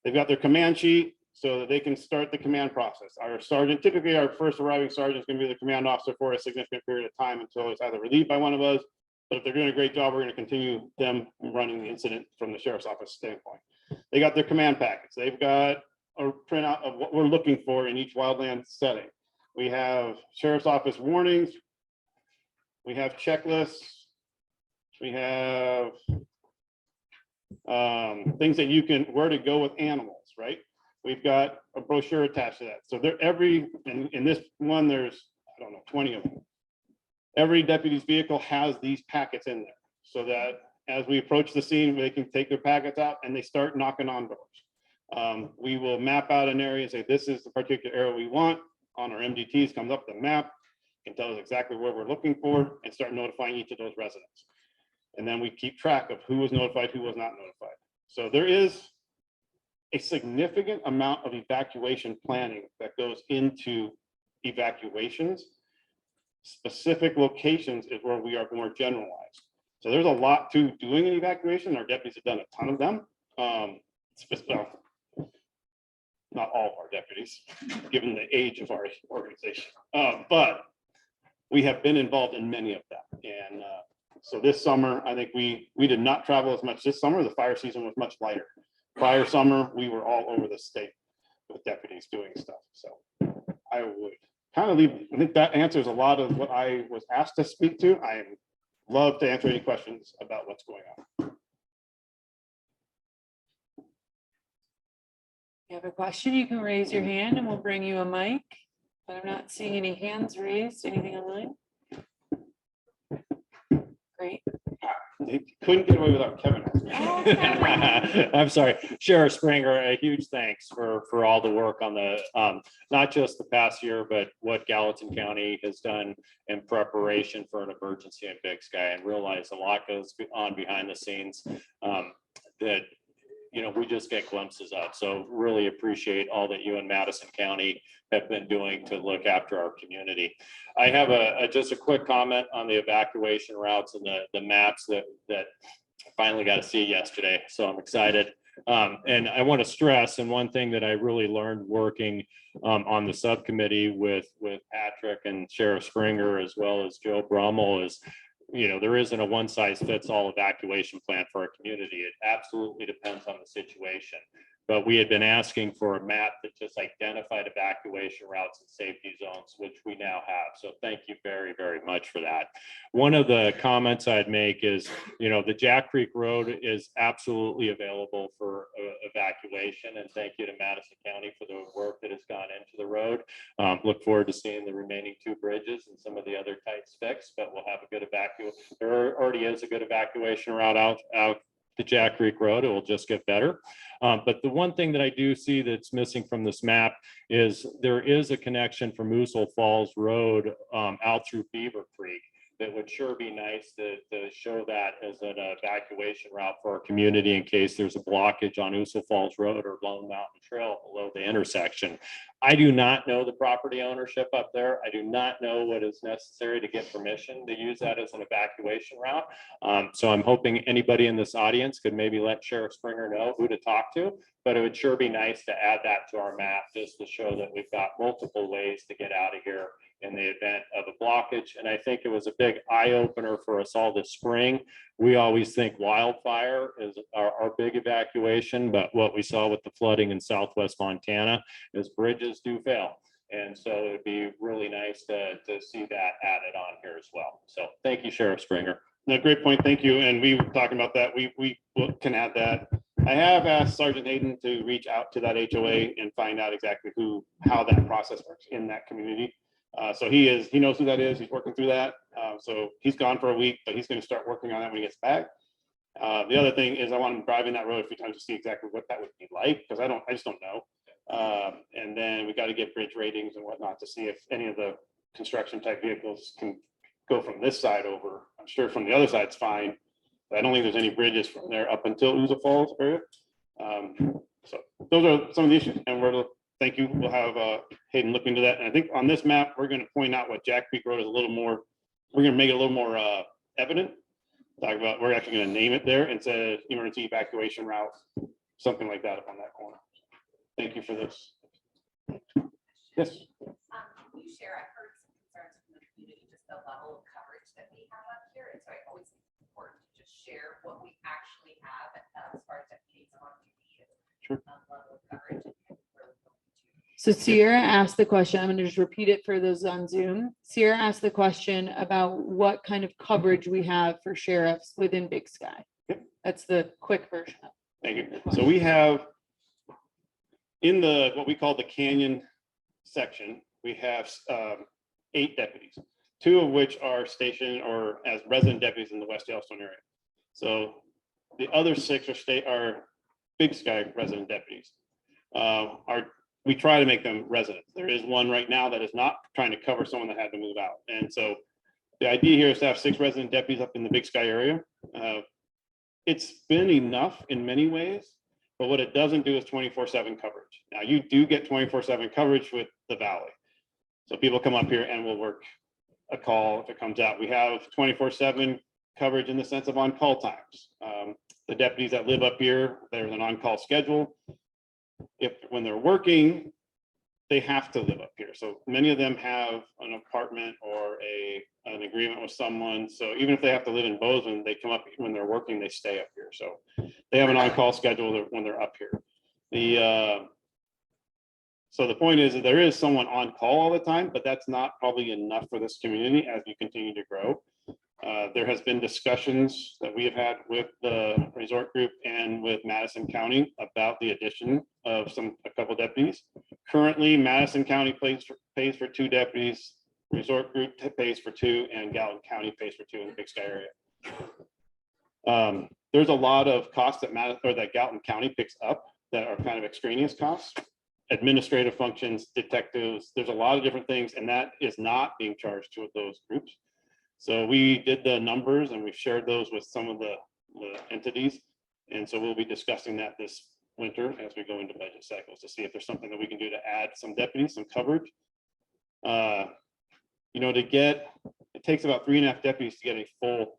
they've got their command sheet so that they can start the command process. Our sergeant, typically our first arriving sergeant is going to be the command officer for a significant period of time until it's either relieved by one of us. But if they're doing a great job, we're going to continue them running the incident from the sheriff's office standpoint. They got their command packets. They've got a printout of what we're looking for in each wildland setting. We have sheriff's office warnings. We have checklists. We have things that you can, where to go with animals, right? We've got a brochure attached to that. So they're in this one, there's, I don't know, 20 of them. Every deputy's vehicle has these packets in there so that as we approach the scene, they can take their packets out and they start knocking on doors. We will map out an area and say, this is the particular area we want. On our MDTs comes up the map, can tell us exactly where we're looking for and start notifying each of those residents. And then we keep track of who was notified, who was not notified. So there is a significant amount of evacuation planning that goes into evacuations. Specific locations is where we are more generalized. So there's a lot to doing an evacuation. Our deputies have done a ton of them. Not all of our deputies, given the age of our organization. But we have been involved in many of them. And so this summer, I think we did not travel as much this summer. The fire season was much lighter. Prior summer, we were all over the state with deputies doing stuff. So I would kind of leave, I think that answers a lot of what I was asked to speak to. I love to answer any questions about what's going on. You have a question, you can raise your hand and we'll bring you a mic, but I'm not seeing any hands raised. Anything online? Great. They couldn't get away without Kevin. I'm sorry, Sheriff Springer, a huge thanks for all the work on the, not just the past year, but what Gallatin County has done in preparation for an emergency in Big Sky, and realize a lot goes on behind the scenes that, you know, we just get glimpses of. So really appreciate all that you and Madison County have been doing to look after our community. I have just a quick comment on the evacuation routes and the maps that I finally got to see yesterday. So I'm excited. And I want to stress, and one thing that I really learned working on the subcommittee with Patrick and Sheriff Springer, as well as Joe Brummel, is, you know, there isn't a one size fits all evacuation plan for our community. It absolutely depends on the situation. But we had been asking for a map that just identified evacuation routes and safety zones, which we now have. So thank you very, very much for that. One of the comments I'd make is, you know, the Jack Creek Road is absolutely available for evacuation. And thank you to Madison County for the work that has gone into the road. Look forward to seeing the remaining 2 bridges and some of the other types fixed, but we'll have a good there already is a good evacuation route out the Jack Creek Road. It will just get better. But the one thing that I do see that's missing from this map is there is a connection from Moosel Falls Road out through Beaver Creek. That would sure be nice to show that as an evacuation route for our community in case there's a blockage on Moosel Falls Road or Lone Mountain Trail below the intersection. I do not know the property ownership up there. I do not know what is necessary to get permission to use that as an evacuation route. So I'm hoping anybody in this audience could maybe let Sheriff Springer know who to talk to, but it would sure be nice to add that to our map just to show that we've got multiple ways to get out of here in the event of a blockage. And I think it was a big eye opener for us all this spring. We always think wildfire is our big evacuation, but what we saw with the flooding in Southwest Montana is bridges do fail. And so it'd be really nice to see that added on here as well. So thank you, Sheriff Springer. No, great point. Thank you. And we were talking about that. We can add that. I have asked Sergeant Hayden to reach out to that HOA and find out exactly how that process works in that community. So he knows who that is. He's working through that. So he's gone for a week, but he's going to start working on that when he gets back. The other thing is I want him driving that road a few times to see exactly what that would be like, because I just don't know. And then we got to get bridge ratings and whatnot to see if any of the construction type vehicles can go from this side over. I'm sure from the other side it's fine, but I don't think there's any bridges from there up until Uza Falls area. So those are some of the issues, and thank you. We'll have Hayden look into that. And I think on this map, we're going to point out what Jack Creek Road is a little more, we're going to make it a little more evident. Talk about, we're actually going to name it there and say emergency evacuation route, something like that up on that corner. Thank you for this. Yes. Can you share, I've heard some concerns from the community, just the level of coverage that we have up here. And so I always think it's important to just share what we actually have as far as FPA's on duty. Sure. Level of coverage. So Sierra asked the question, I'm going to just repeat it for those on Zoom. Sierra asked the question about what kind of coverage we have for sheriffs within Big Sky. Yep. That's the quick version. Thank you. So we have in the, what we call the Canyon section, we have 8 deputies, 2 of which are stationed or as resident deputies in the West Yellowstone area. So the other 6 are Big Sky resident deputies. We try to make them residents. There is one right now that is not, trying to cover someone that had to move out. And so the idea here is to have 6 resident deputies up in the Big Sky area. It's been enough in many ways, but what it doesn't do is 24/7 coverage. Now you do get 24/7 coverage with the Valley. So people come up here and we'll work a call if it comes out. We have 24/7 coverage in the sense of on-call times. The deputies that live up here, there's an on-call schedule. When they're working, they have to live up here. So many of them have an apartment or an agreement with someone. So even if they have to live in Bozeman, they come up when they're working, they stay up here. So they have an on-call schedule when they're up here. So the point is that there is someone on call all the time, but that's not probably enough for this community as we continue to grow. There has been discussions that we have had with the resort group and with Madison County about the addition of a couple deputies. Currently, Madison County pays for 2 deputies, resort group pays for 2, and Gallatin County pays for 2 in the Big Sky area. There's a lot of costs that Gallatin County picks up that are kind of extraneous costs, administrative functions, detectives. There's a lot of different things, and that is not being charged to those groups. So we did the numbers and we've shared those with some of the entities. And so we'll be discussing that this winter as we go into budget cycles to see if there's something that we can do to add some deputies, some coverage. It takes about 3.5 deputies to get a full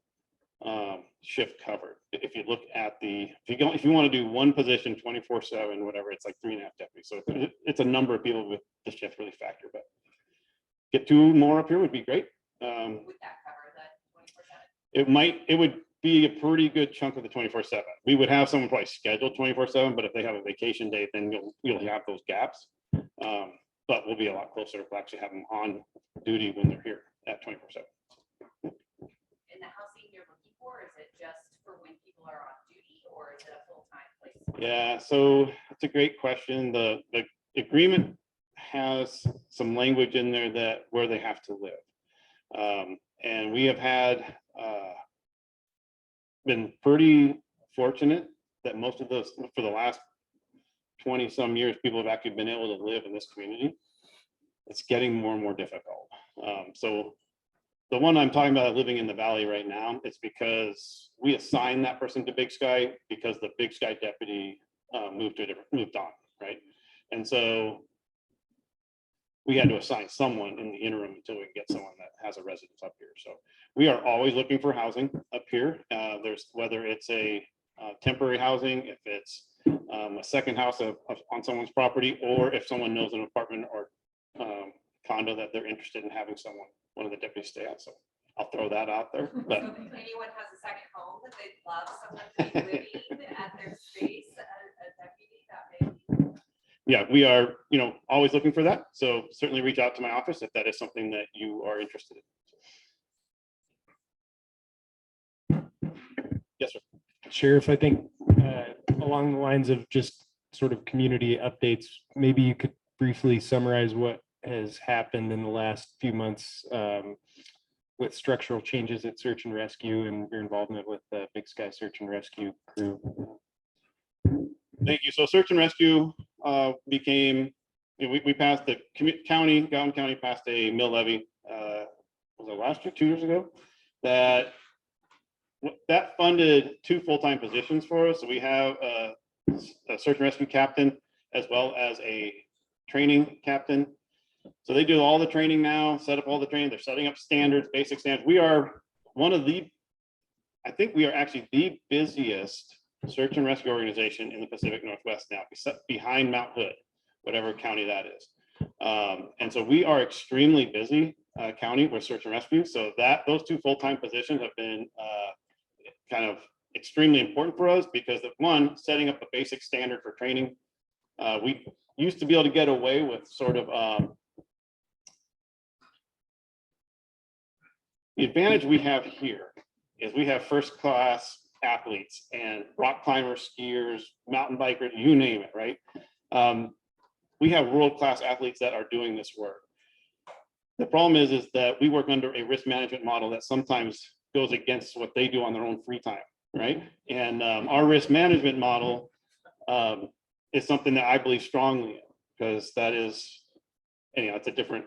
shift covered. If you look at if you want to do one position 24/7, whatever, it's like 3.5 deputies. So it's a number of people with the shift really factor, but get 2 more up here would be great. Would that cover that 24/7? It would be a pretty good chunk of the 24/7. We would have someone probably scheduled 24/7, but if they have a vacation date, then you'll have those gaps. But we'll be a lot closer to actually having them on duty when they're here at 24/7. In the housing you're looking for, is it just for when people are on duty, or is it a full-time place? Yeah, so that's a great question. The agreement has some language in there where they have to live. And we have been pretty fortunate that most of those, for the last 20 some years, people have actually been able to live in this community. It's getting more and more difficult. So the one I'm talking about living in the Valley right now, it's because we assigned that person to Big Sky because the Big Sky deputy moved on, right? And so we had to assign someone in the interim until we get someone that has a residence up here. So we are always looking for housing up here. Whether it's a temporary housing, if it's a second house on someone's property, or if someone knows an apartment or condo that they're interested in having one of the deputies stay at. So I'll throw that out there. But So if anyone has a second home that they'd love someone to be living at their space, a deputy, that may be. yeah, we are, always looking for that. So certainly reach out to my office if that is something that you are interested in. Yes, sir. Sheriff, I think along the lines of just sort of community updates, maybe you could briefly summarize what has happened in the last few months with structural changes at search and rescue and your involvement with the Big Sky search and rescue crew. Thank you. So search and rescue, became, we passed the Gallatin County passed a mill levy, was it last year, 2 years ago? That funded 2 full-time positions for us. So we have a search and rescue captain as well as a training captain. So they do all the training now, set up all the training. They're setting up standards, basic standards. We are I think we are actually the busiest search and rescue organization in the Pacific Northwest now, behind Mount Hood, whatever county that is. And so we are extremely busy county with search and rescue. So those 2 full-time positions have been kind of extremely important for us because of one, setting up a basic standard for training. We used to be able to get away with sort of the advantage we have here is we have first-class athletes and rock climbers, skiers, mountain bikers, you name it, right? We have world-class athletes that are doing this work. The problem is that we work under a risk management model that sometimes goes against what they do on their own free time, right? And our risk management model is something that I believe strongly in, because that is, it's a different,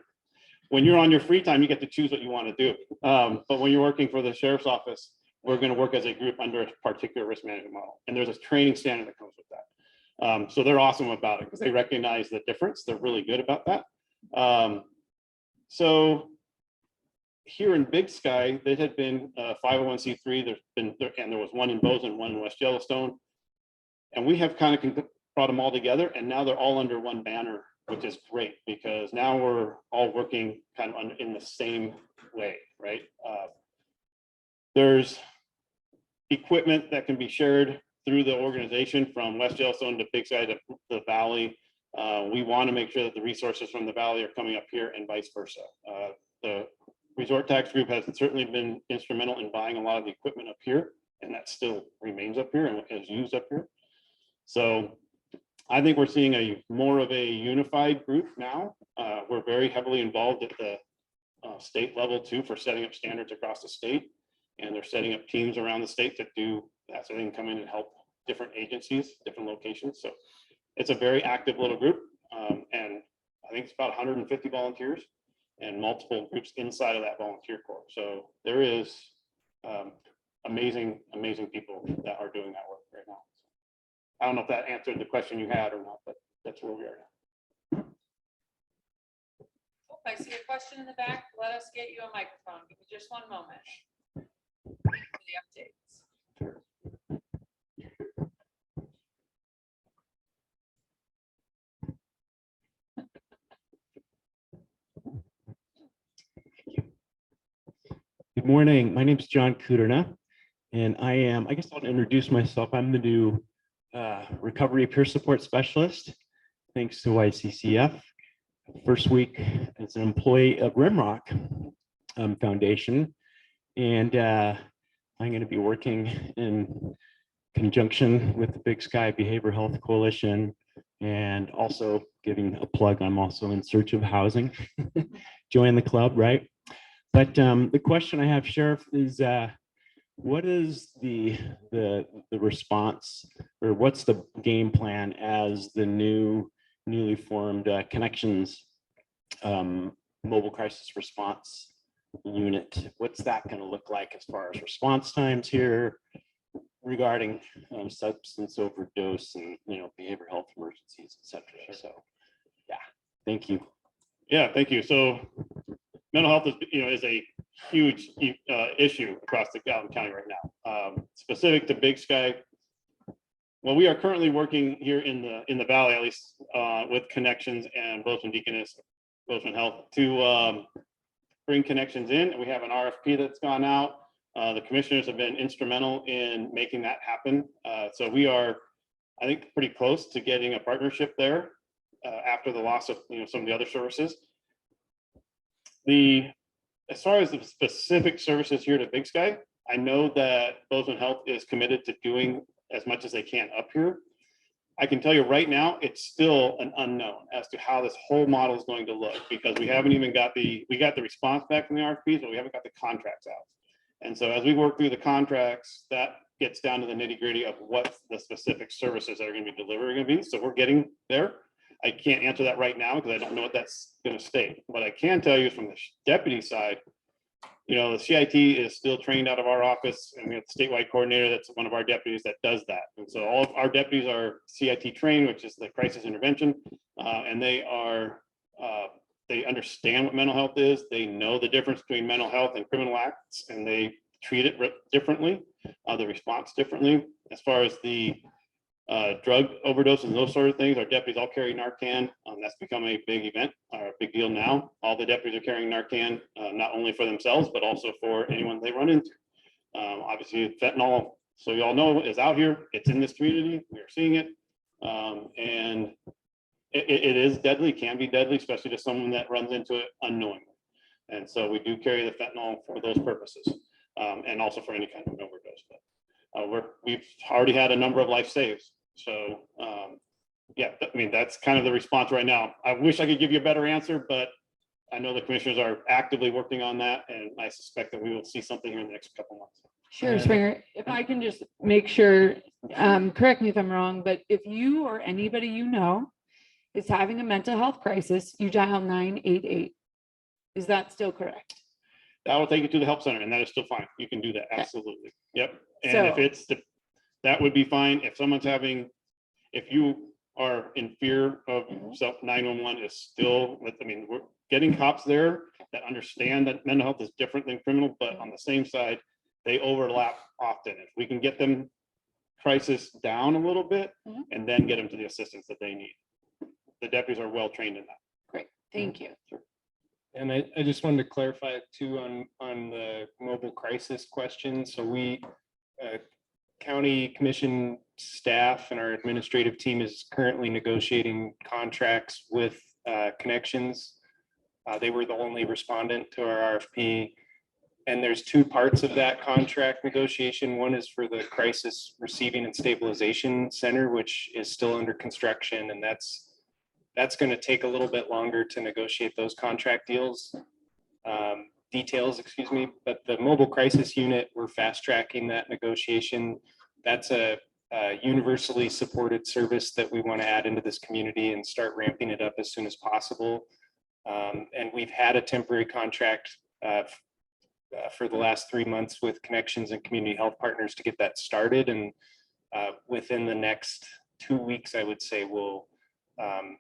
when you're on your free time, you get to choose what you want to do. But when you're working for the sheriff's office, we're going to work as a group under a particular risk management model. And there's a training standard that comes with that. So they're awesome about it because they recognize the difference. They're really good about that. So here in Big Sky, they had been 501c3. And there was one in Bozeman, one in West Yellowstone. And we have kind of brought them all together, and now they're all under one banner, which is great because now we're all working kind of in the same way, right? There's equipment that can be shared through the organization from West Yellowstone to Big Sky to the Valley. We want to make sure that the resources from the Valley are coming up here and vice versa. The Resort Tax Group has certainly been instrumental in buying a lot of the equipment up here, and that still remains up here and is used up here. So I think we're seeing more of a unified group now. We're very heavily involved at the state level too for setting up standards across the state, and they're setting up teams around the state to do that so they can come in and help different agencies, different locations. So it's a very active little group, and I think it's about 150 volunteers and multiple groups inside of that volunteer corps. So there is amazing people that are doing that work right now. I don't know if that answered the question you had or not, but that's where we are now. I see a question in the back. Let us get you a microphone. Give me just one moment. For the updates. Good morning. My name is John Kuderna, and I guess I'll introduce myself. I'm the new recovery peer support specialist, thanks to YCCF. First week as an employee of Rimrock Foundation, and I'm going to be working in conjunction with the Big Sky Behavioral Health Coalition, and also giving a plug, I'm also in search of housing. Join the club, right? But the question I have, Sheriff, is what is the response, or what's the game plan as the newly formed Connections mobile crisis response unit? What's that going to look like as far as response times here regarding substance overdose and behavioral health emergencies, etc.? So yeah, thank you. Yeah, thank you. So mental health is a huge issue across the Gallatin County right now. Specific to Big Sky, well, we are currently working here in the Valley, at least with Connections and Bozeman Deaconess, Bozeman Health, to bring Connections in. And we have an RFP that's gone out. The commissioners have been instrumental in making that happen. So we are, I think, pretty close to getting a partnership there after the loss of some of the other services. As far as the specific services here to Big Sky, I know that Bozeman Health is committed to doing as much as they can up here. I can tell you right now, it's still an unknown as to how this whole model is going to look, because we haven't even got we got the response back from the RFPs, but we haven't got the contracts out. And so as we work through the contracts, that gets down to the nitty gritty of what the specific services that are going to be delivered are going to be. So we're getting there. I can't answer that right now because I don't know what that's going to state. What I can tell you is from the deputy side, the CIT is still trained out of our office, and we have the statewide coordinator. That's one of our deputies that does that. And so all of our deputies are CIT trained, which is the crisis intervention. And they understand what mental health is. They know the difference between mental health and criminal acts, and they treat it differently, the response differently. As far as the drug overdoses and those sort of things, our deputies all carry Narcan. That's become a big event, or a big deal now. All the deputies are carrying Narcan, not only for themselves, but also for anyone they run into. Obviously, fentanyl, so you all know, is out here. It's in this community. We are seeing it. And it is deadly, can be deadly, especially to someone that runs into it unknowingly. And so we do carry the fentanyl for those purposes, and also for any kind of overdose. But we've already had a number of life saves. So yeah, I mean, that's kind of the response right now. I wish I could give you a better answer, but I know the commissioners are actively working on that, and I suspect that we will see something here in the next couple months. Sure, Springer, if I can just make sure, correct me if I'm wrong, but if you or anybody you know is having a mental health crisis, you dial 988. Is that still correct? That will take you to the help center, and that is still fine. You can do that, absolutely. Yep. And So- if it's, that would be fine. If someone's having, if you are in fear of self, 911 is still, I mean, we're getting cops there that understand that mental health is different than criminal, but on the same side, they overlap often. If we can get them crisis down a little bit and then get them to the assistance that they need. The deputies are well trained in that. Great, thank you. And I just wanted to clarify too on the mobile crisis question. So we, county commission staff and our administrative team is currently negotiating contracts with Connections. They were the only respondent to our RFP. And there's two parts of that contract negotiation. One is for the Crisis Receiving and Stabilization Center, which is still under construction, and that's going to take a little bit longer to negotiate those contract details, excuse me. But the mobile crisis unit, we're fast tracking that negotiation. That's a universally supported service that we want to add into this community and start ramping it up as soon as possible. And we've had a temporary contract for the last 3 months with Connections and Community Health Partners to get that started. And within the next 2 weeks, I would say we'll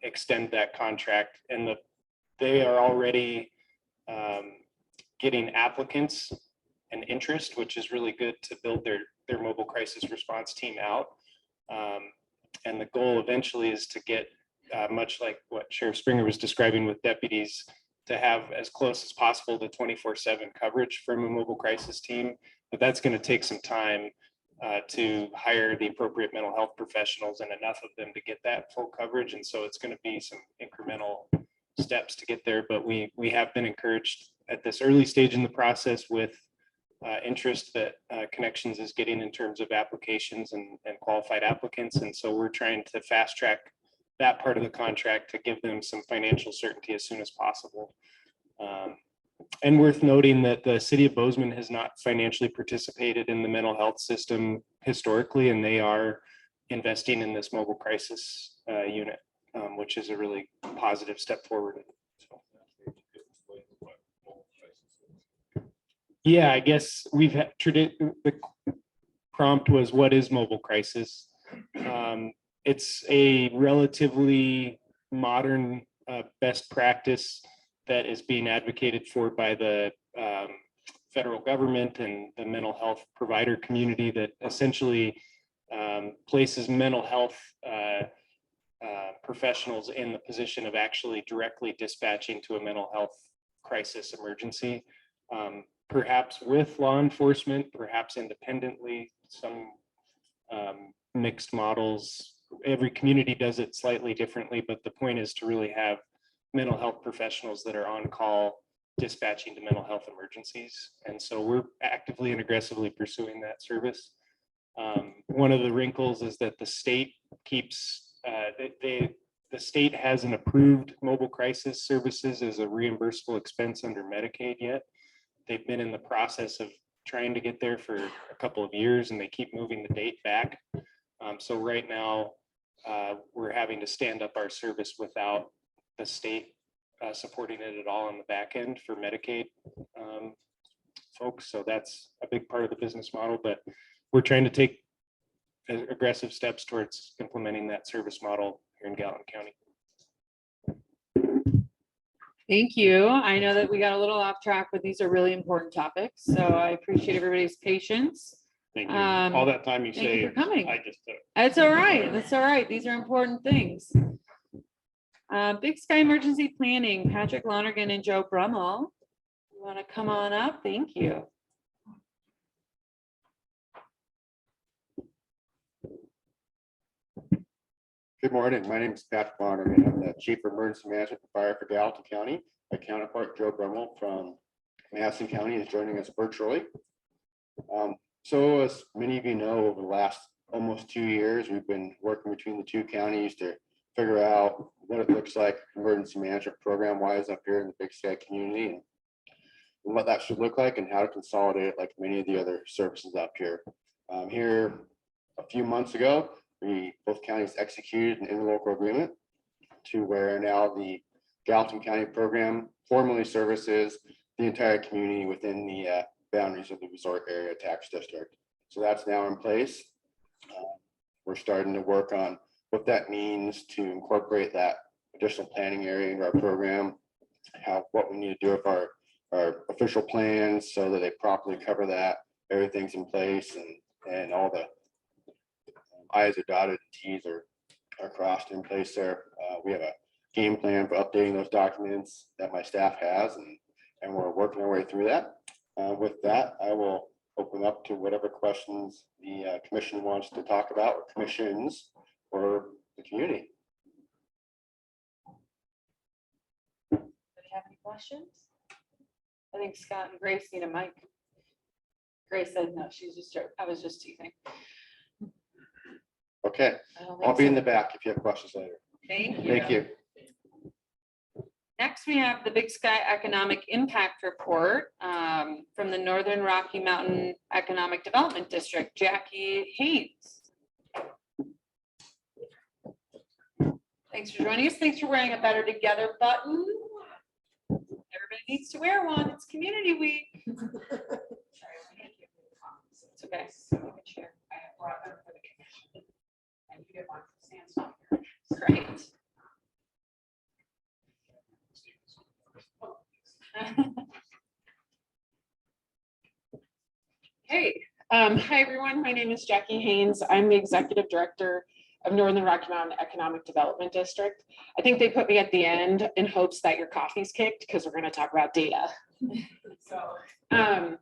extend that contract. And they are already getting applicants and interest, which is really good to build their mobile crisis response team out. And the goal eventually is to get much like what Sheriff Springer was describing with deputies, to have as close as possible to 24/7 coverage from a mobile crisis team. But that's going to take some time to hire the appropriate mental health professionals and enough of them to get that full coverage. And so it's going to be some incremental steps to get there. But we have been encouraged at this early stage in the process with interest that Connections is getting in terms of applications and qualified applicants. And so we're trying to fast track that part of the contract to give them some financial certainty as soon as possible. And worth noting that the city of Bozeman has not financially participated in the mental health system historically, and they are investing in this mobile crisis unit, which is a really positive step forward. So. Yeah, I guess we've had the prompt was, what is mobile crisis? It's a relatively modern best practice that is being advocated for by the federal government and the mental health provider community that essentially places mental health professionals in the position of actually directly dispatching to a mental health crisis emergency, perhaps with law enforcement, perhaps independently, some mixed models. Every community does it slightly differently, but the point is to really have mental health professionals that are on call dispatching to mental health emergencies. And so we're actively and aggressively pursuing that service. One of the wrinkles is that the state keeps, the state hasn't approved mobile crisis services as a reimbursable expense under Medicaid yet. They've been in the process of trying to get there for a couple of years, and they keep moving the date back. So right now, we're having to stand up our service without the state supporting it at all on the back end for Medicaid folks. So that's a big part of the business model, but we're trying to take aggressive steps towards implementing that service model here in Gallatin County. Thank you. I know that we got a little off track, but these are really important topics. So I appreciate everybody's patience. Thank you. All that time you thank you saved, for coming. I just took. That's all right. That's all right. These are important things. Big Sky Emergency Planning, Patrick Lonergan and Joe Brummel. You want to come on up? Thank you. Good morning. My name is Patrick Lonergan. I'm the Chief of Emergency Management and Fire for Gallatin County. My counterpart, Joe Brummel from Madison County, is joining us virtually. So as many of you know, over the last almost 2 years, we've been working between the two counties to figure out what it looks like emergency management program wise up here in the Big Sky community, and what that should look like and how to consolidate it like many of the other services up here. Here a few months ago, both counties executed an interlocal agreement to where now the Gallatin County program formally services the entire community within the boundaries of the resort area tax district. So that's now in place. We're starting to work on what that means to incorporate that additional planning area into our program, what we need to do with our official plans so that they properly cover that, everything's in place, and all the I's are dotted and T's are crossed in place there. We have a game plan for updating those documents that my staff has, and we're working our way through that. With that, I will open up to whatever questions the commission wants to talk about, or commissions, or the community. Anybody have any questions? I think Scott and Grace need a mic. Grace said no, she's just joking. I was just teasing. Okay, I'll be in the back if you have questions later. Thank you. Thank you. Next, we have the Big Sky Economic Impact Report from the Northern Rocky Mountain Economic Development District, Jackie Haynes. Thanks for joining us. Thanks for wearing a Better Together button. Everybody needs to wear one. It's Community Week. It's okay. Share. I have brought them for the commission. And you get one for Sandstone. Great. Hey, hi everyone. My name is Jackie Haynes. I'm the Executive Director of Northern Rocky Mountain Economic Development District. I think they put me at the end in hopes that your coffee's kicked because we're going to talk about data. And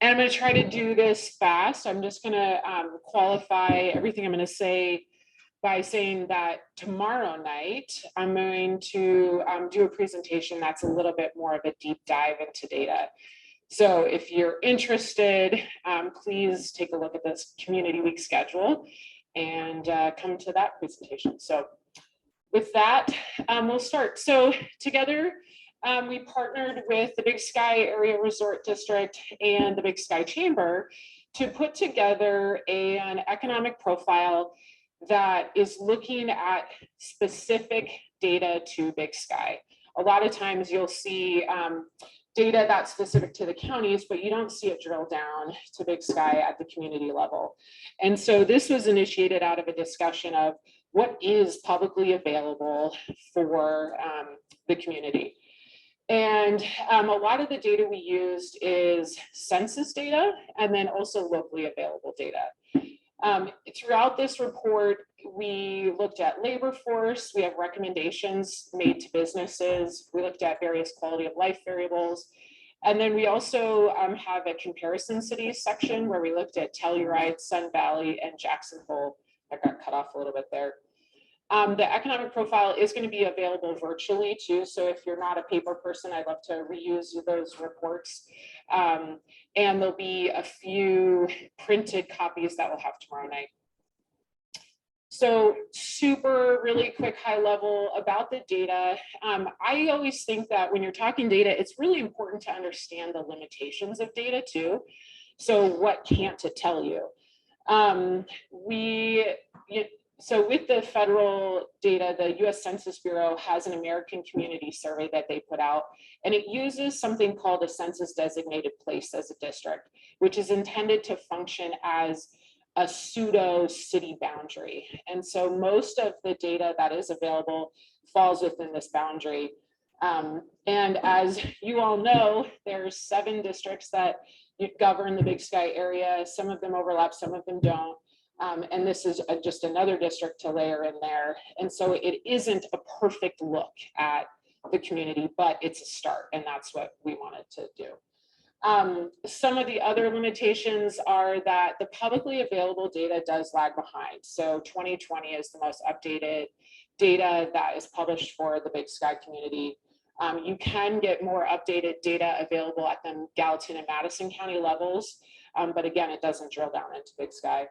I'm going to try to do this fast. I'm just going to qualify everything I'm going to say by saying that tomorrow night, I'm going to do a presentation that's a little bit more of a deep dive into data. So if you're interested, please take a look at this Community Week schedule and come to that presentation. So with that, we'll start. So together, we partnered with the Big Sky Area Resort District and the Big Sky Chamber to put together an economic profile that is looking at specific data to Big Sky. A lot of times you'll see data that's specific to the counties, but you don't see it drill down to Big Sky at the community level. And so this was initiated out of a discussion of what is publicly available for the community. And a lot of the data we used is census data and then also locally available data. Throughout this report, we looked at labor force, we have recommendations made to businesses, we looked at various quality of life variables, and then we also have a comparison cities section where we looked at Telluride, Sun Valley, and Jackson Hole. I got cut off a little bit there. The economic profile is going to be available virtually too. So if you're not a paper person, I'd love to reuse those reports. And there'll be a few printed copies that we'll have tomorrow night. So super really quick high level about the data. I always think that when you're talking data, it's really important to understand the limitations of data too. So what can't it tell you? So with the federal data, the US Census Bureau has an American Community Survey that they put out, and it uses something called a census designated place as a district, which is intended to function as a pseudo city boundary. And so most of the data that is available falls within this boundary. And as you all know, there's 7 districts that govern the Big Sky area. Some of them overlap, some of them don't. And this is just another district to layer in there. And so it isn't a perfect look at the community, but it's a start, and that's what we wanted to do. Some of the other limitations are that the publicly available data does lag behind. So 2020 is the most updated data that is published for the Big Sky community. You can get more updated data available at the Gallatin and Madison County levels, but again, it doesn't drill down into Big Sky.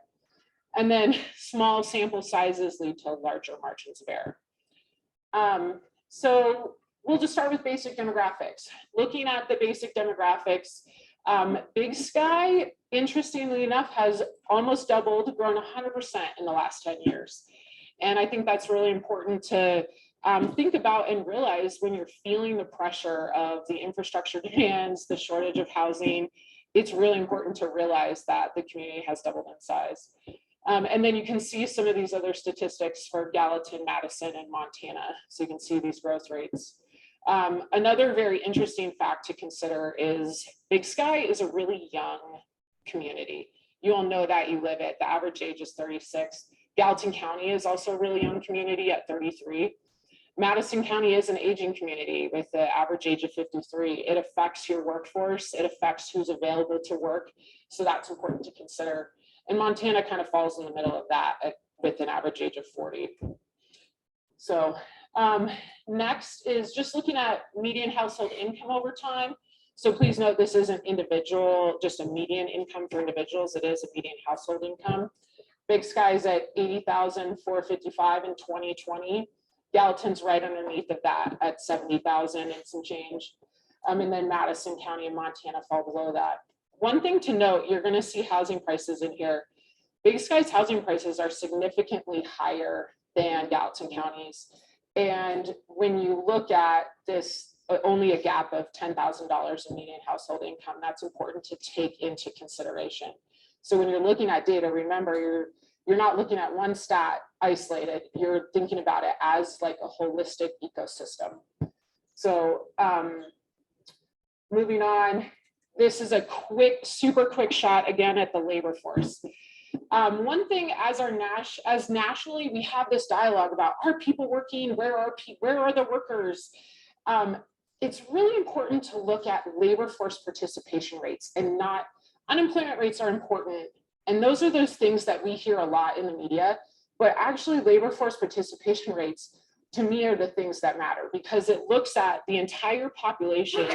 And then small sample sizes lead to larger margins of error. So we'll just start with basic demographics. Looking at the basic demographics, Big Sky, interestingly enough, has almost doubled, grown 100% in the last 10 years. And I think that's really important to think about and realize when you're feeling the pressure of the infrastructure demands, the shortage of housing. It's really important to realize that the community has doubled in size. And then you can see some of these other statistics for Gallatin, Madison, and Montana. So you can see these growth rates. Another very interesting fact to consider is Big Sky is a really young community. You all know that, you live it. The average age is 36. Gallatin County is also a really young community at 33. Madison County is an aging community with the average age of 53. It affects your workforce. It affects who's available to work. So that's important to consider. And Montana kind of falls in the middle of that with an average age of 40. So next is just looking at median household income over time. So please note this isn't individual, just a median income for individuals. It is a median household income. Big Sky is at $80,455 in 2020. Gallatin's right underneath of that at $70,000 and some change. And then Madison County and Montana fall below that. One thing to note, you're going to see housing prices in here. Big Sky's housing prices are significantly higher than Gallatin County's. And when you look at this, only a gap of $10,000 in median household income, that's important to take into consideration. So when you're looking at data, remember, you're not looking at one stat isolated. You're thinking about it as like a holistic ecosystem. So moving on. This is a quick, super quick shot again at the labor force. One thing as nationally, we have this dialogue about, are people working? Where are the workers? It's really important to look at labor force participation rates and not, unemployment rates are important. And those are those things that we hear a lot in the media, but actually labor force participation rates to me are the things that matter because it looks at the entire population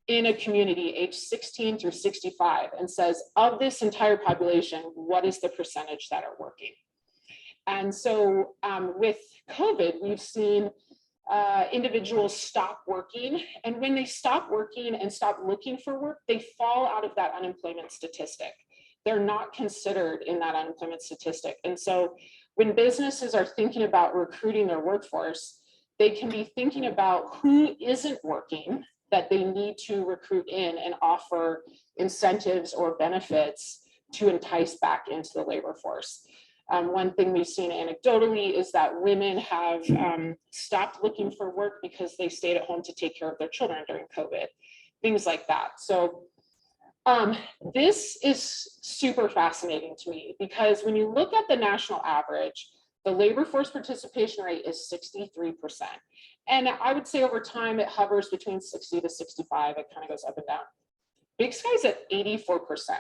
in a community age 16 through 65 and says, of this entire population, what is the percentage that are working? And so with COVID, we've seen individuals stop working. And when they stop working and stop looking for work, they fall out of that unemployment statistic. They're not considered in that unemployment statistic. And so when businesses are thinking about recruiting their workforce, they can be thinking about who isn't working that they need to recruit in and offer incentives or benefits to entice back into the labor force. One thing we've seen anecdotally is that women have stopped looking for work because they stayed at home to take care of their children during COVID, things like that. So this is super fascinating to me because when you look at the national average, the labor force participation rate is 63%. And I would say over time, it hovers between 60 to 65. It kind of goes up and down. Big Sky's at 84%.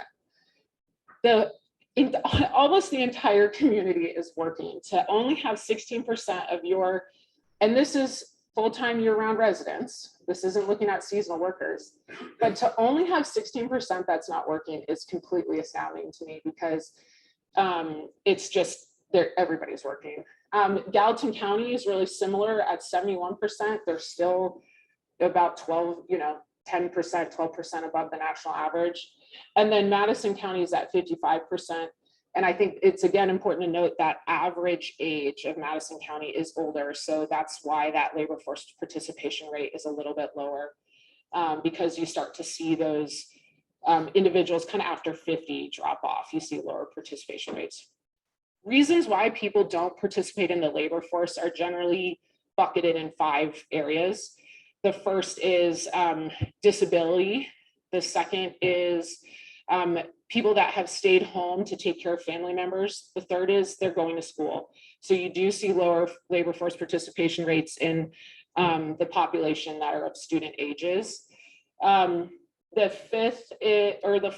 Almost the entire community is working. To only have 16% of your, and this is full-time year-round residents. This isn't looking at seasonal workers, but to only have 16% that's not working is completely astounding to me because it's just, everybody's working. Gallatin County is really similar at 71%. They're still about 10%, 12% above the national average. And then Madison County is at 55%. And I think it's again important to note that average age of Madison County is older. So that's why that labor force participation rate is a little bit lower, because you start to see those individuals kind of after 50 drop off. You see lower participation rates. Reasons why people don't participate in the labor force are generally bucketed in 5 areas. The first is disability. The second is people that have stayed home to take care of family members. The third is they're going to school. So you do see lower labor force participation rates in the population that are of student ages. The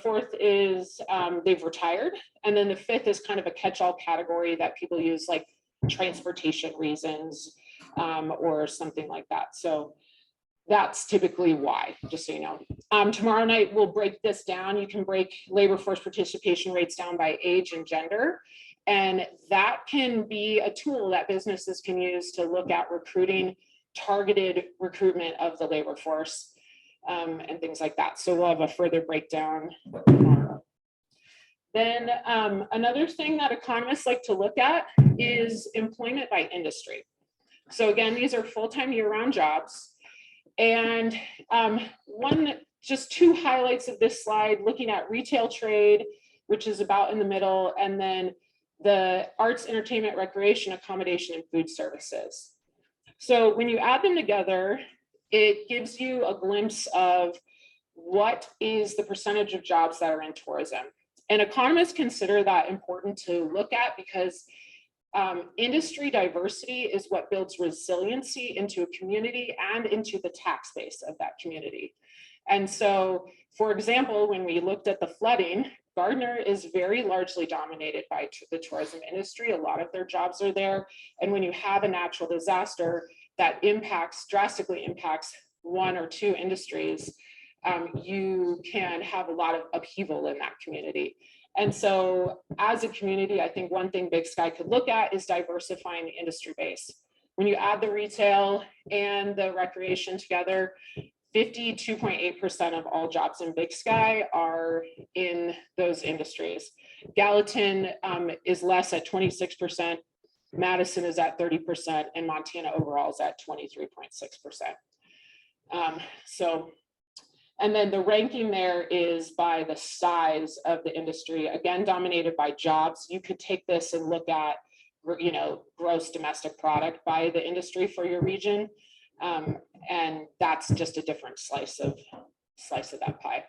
fourth is they've retired. And then the fifth is kind of a catch-all category that people use, like transportation reasons or something like that. So that's typically why, just so you know. Tomorrow night, we'll break this down. You can break labor force participation rates down by age and gender. And that can be a tool that businesses can use to look at recruiting, targeted recruitment of the labor force, and things like that. So we'll have a further breakdown tomorrow. Then another thing that economists like to look at is employment by industry. So again, these are full-time year-round jobs. And just 2 highlights of this slide, looking at retail trade, which is about in the middle, and then the arts, entertainment, recreation, accommodation, and food services. So when you add them together, it gives you a glimpse of what is the percentage of jobs that are in tourism. And economists consider that important to look at because industry diversity is what builds resiliency into a community and into the tax base of that community. And so, for example, when we looked at the flooding, Gardner is very largely dominated by the tourism industry. A lot of their jobs are there. And when you have a natural disaster that drastically impacts 1 or 2 industries, you can have a lot of upheaval in that community. And so as a community, I think one thing Big Sky could look at is diversifying the industry base. When you add the retail and the recreation together, 52.8% of all jobs in Big Sky are in those industries. Gallatin is less at 26%, Madison is at 30%, and Montana overall is at 23.6%. And then the ranking there is by the size of the industry, again, dominated by jobs. You could take this and look at, gross domestic product by the industry for your region. And that's just a different slice of that pie.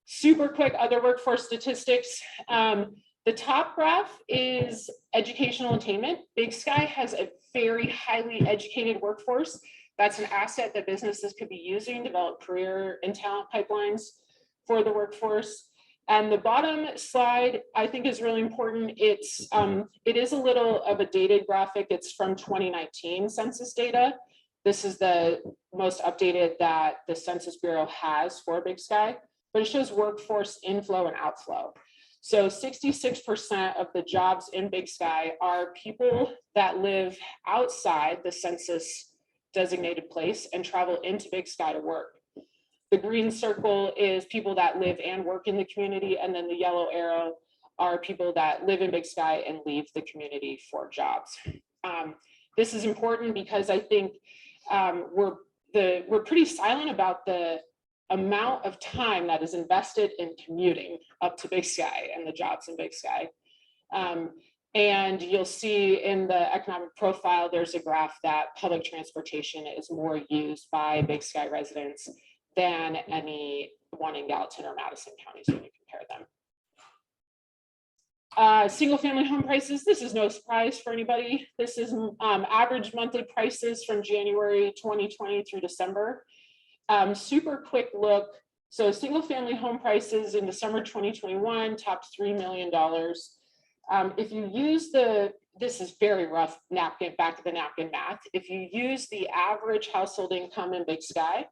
Super quick other workforce statistics. The top graph is educational attainment. Big Sky has a very highly educated workforce. That's an asset that businesses could be using to develop career and talent pipelines for the workforce. And the bottom slide, I think, is really important. It is a little of a dated graphic. It's from 2019 census data. This is the most updated that the Census Bureau has for Big Sky, but it shows workforce inflow and outflow. So 66% of the jobs in Big Sky are people that live outside the census designated place and travel into Big Sky to work. The green circle is people that live and work in the community, and then the yellow arrow are people that live in Big Sky and leave the community for jobs. This is important because I think we're pretty silent about the amount of time that is invested in commuting up to Big Sky and the jobs in Big Sky. And you'll see in the economic profile, there's a graph that public transportation is more used by Big Sky residents than any one in Gallatin or Madison counties when you compare them. Single family home prices, this is no surprise for anybody. This is average monthly prices from January 2020 through December. Super quick look. So single family home prices in December 2021 topped $3 million. If you use this is very rough napkin, back of the napkin math. If you use the average household income in Big Sky,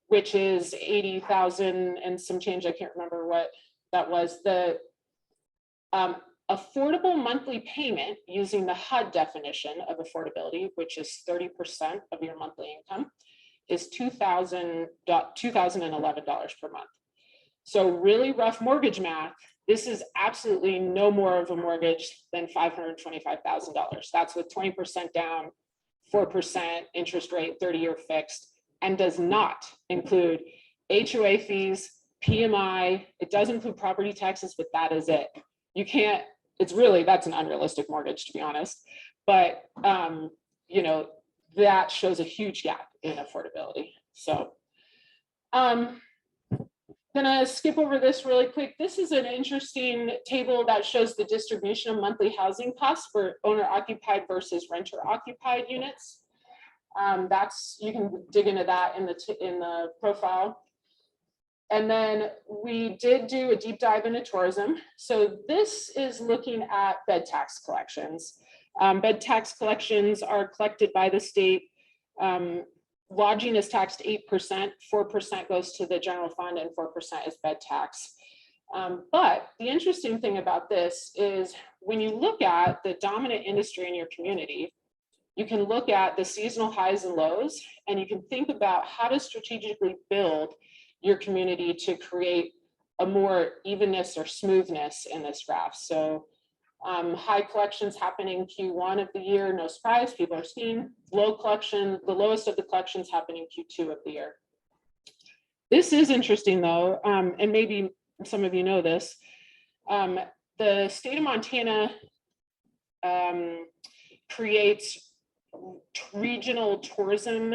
which is 80,000 and some change, I can't remember what that was, the affordable monthly payment using the HUD definition of affordability, which is 30% of your monthly income, is $2,011 per month. So really rough mortgage math. This is absolutely no more of a mortgage than $525,000. That's with 20% down, 4% interest rate, 30-year fixed, and does not include HOA fees, PMI. It does include property taxes, but that is it. You can't, that's an unrealistic mortgage, to be honest. But, you know, that shows a huge gap in affordability. So, gonna skip over this really quick. This is an interesting table that shows the distribution of monthly housing costs for owner occupied versus renter occupied units. You can dig into that in the profile. And then we did do a deep dive into tourism. So this is looking at bed tax collections. Bed tax collections are collected by the state. Lodging is taxed 8%, 4% goes to the general fund, and 4% is bed tax. But the interesting thing about this is when you look at the dominant industry in your community, you can look at the seasonal highs and lows, and you can think about how to strategically build your community to create a more evenness or smoothness in this graph. So high collections happening Q1 of the year, no surprise, people are skiing. Low collection, the lowest of the collections happening Q2 of the year. This is interesting though, and maybe some of you know this. The state of Montana creates regional tourism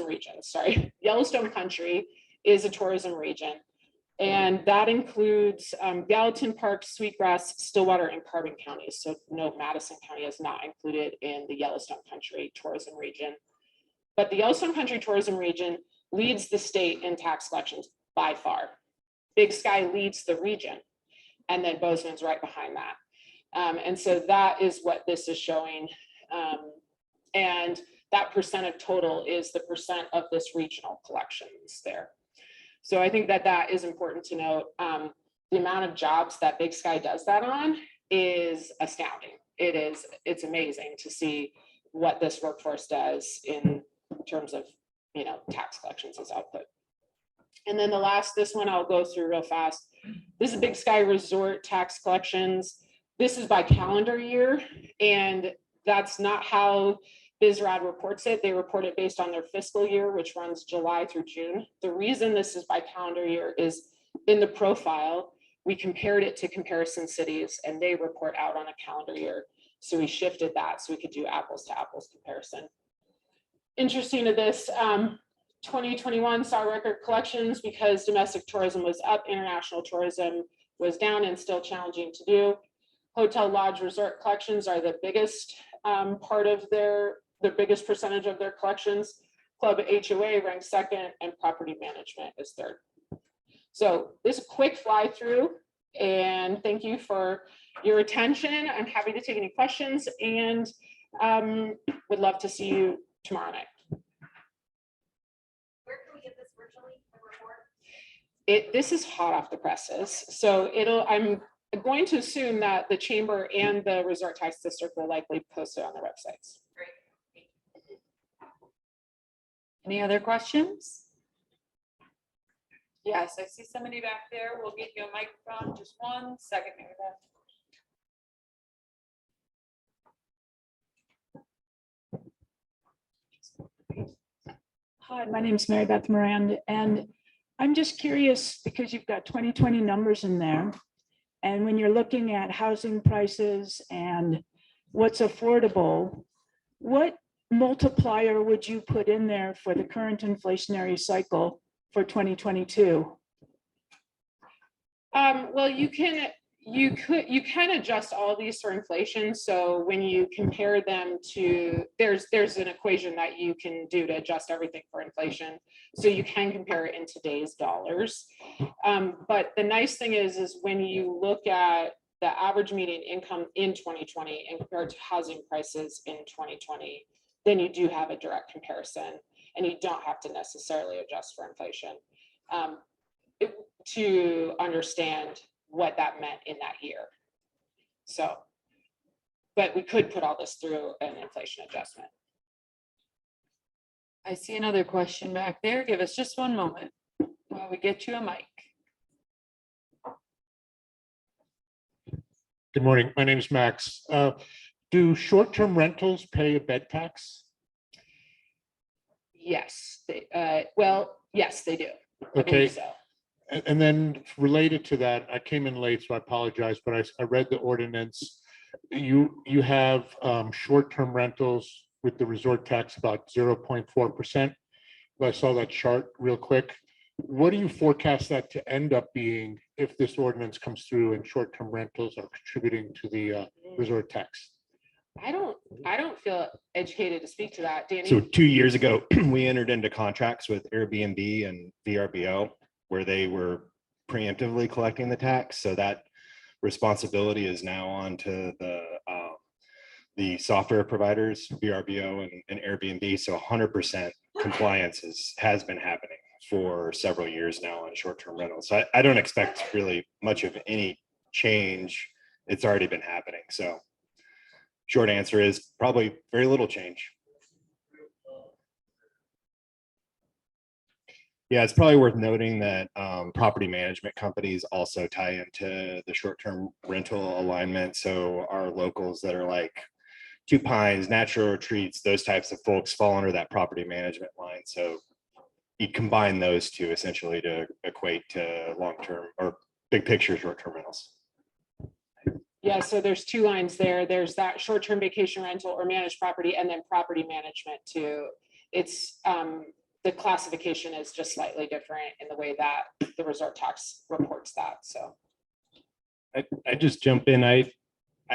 regions, sorry. Yellowstone Country is a tourism region. And that includes Gallatin Park, Sweetgrass, Stillwater, and Carbon counties. So no, Madison County is not included in the Yellowstone Country tourism region. But the Yellowstone Country tourism region leads the state in tax collections by far. Big Sky leads the region, and then Bozeman's right behind that. And so that is what this is showing. And that percent of total is the percent of this regional collections there. So I think that that is important to note. The amount of jobs that Big Sky does that on is astounding. It's amazing to see what this workforce does in terms of, you know, tax collections as output. And then this one I'll go through real fast. This is Big Sky Resort tax collections. This is by calendar year, and that's not how BSRAD reports it. They report it based on their fiscal year, which runs July through June. The reason this is by calendar year is in the profile, we compared it to comparison cities, and they report out on a calendar year. So we shifted that so we could do apples to apples comparison. Interesting to this, 2021 saw record collections because domestic tourism was up, international tourism was down and still challenging to do. Hotel, lodge, resort collections are the biggest part of the biggest percentage of their collections. Club HOA ranks second, and property management is third. So this is a quick fly through, and thank you for your attention. I'm happy to take any questions, and would love to see you tomorrow night. Where can we get this virtually, the report? This is hot off the presses, so I'm going to assume that the chamber and the resort tax district will likely post it on their websites. Great. Any other questions? Yes, I see somebody back there. We'll get you a microphone. Just 1 second, Mary Beth. Hi, my name is Mary Beth Moran, and I'm just curious because you've got 2020 numbers in there. And when you're looking at housing prices and what's affordable, what multiplier would you put in there for the current inflationary cycle for 2022? Well, you can adjust all these for inflation. So when you compare them to, there's an equation that you can do to adjust everything for inflation. So you can compare it in today's dollars. But the nice thing is when you look at the average median income in 2020 and compared to housing prices in 2020, then you do have a direct comparison, and you don't have to necessarily adjust for inflation to understand what that meant in that year. So, but we could put all this through an inflation adjustment. I see another question back there. Give us just 1 moment while we get you a mic. Good morning. My name is Max. Do short-term rentals pay a bed tax? Yes, well, yes, they do. I believe Okay. so. And then related to that, I came in late, so I apologize, but I read the ordinance. You have short-term rentals with the resort tax about 0.4%. I saw that chart real quick. What do you forecast that to end up being if this ordinance comes through and short-term rentals are contributing to the resort tax? I don't feel educated to speak to that. Danny? So 2 years ago, we entered into contracts with Airbnb and VRBO where they were preemptively collecting the tax. So that responsibility is now on to the software providers, VRBO and Airbnb. So 100% compliance has been happening for several years now on short-term rentals. So I don't expect really much of any change. It's already been happening. So short answer is probably very little change. Yeah, it's probably worth noting that property management companies also tie into the short-term rental alignment. So our locals that are like Two Pines, Natural Retreats, those types of folks fall under that property management line. So you combine those two essentially to equate to long-term or big picture short-term rentals. Yeah, so there's two lines there. There's that short-term vacation rental or managed property, and then property management too. It's the classification is just slightly different in the way that the resort tax reports that. So I just jump in. I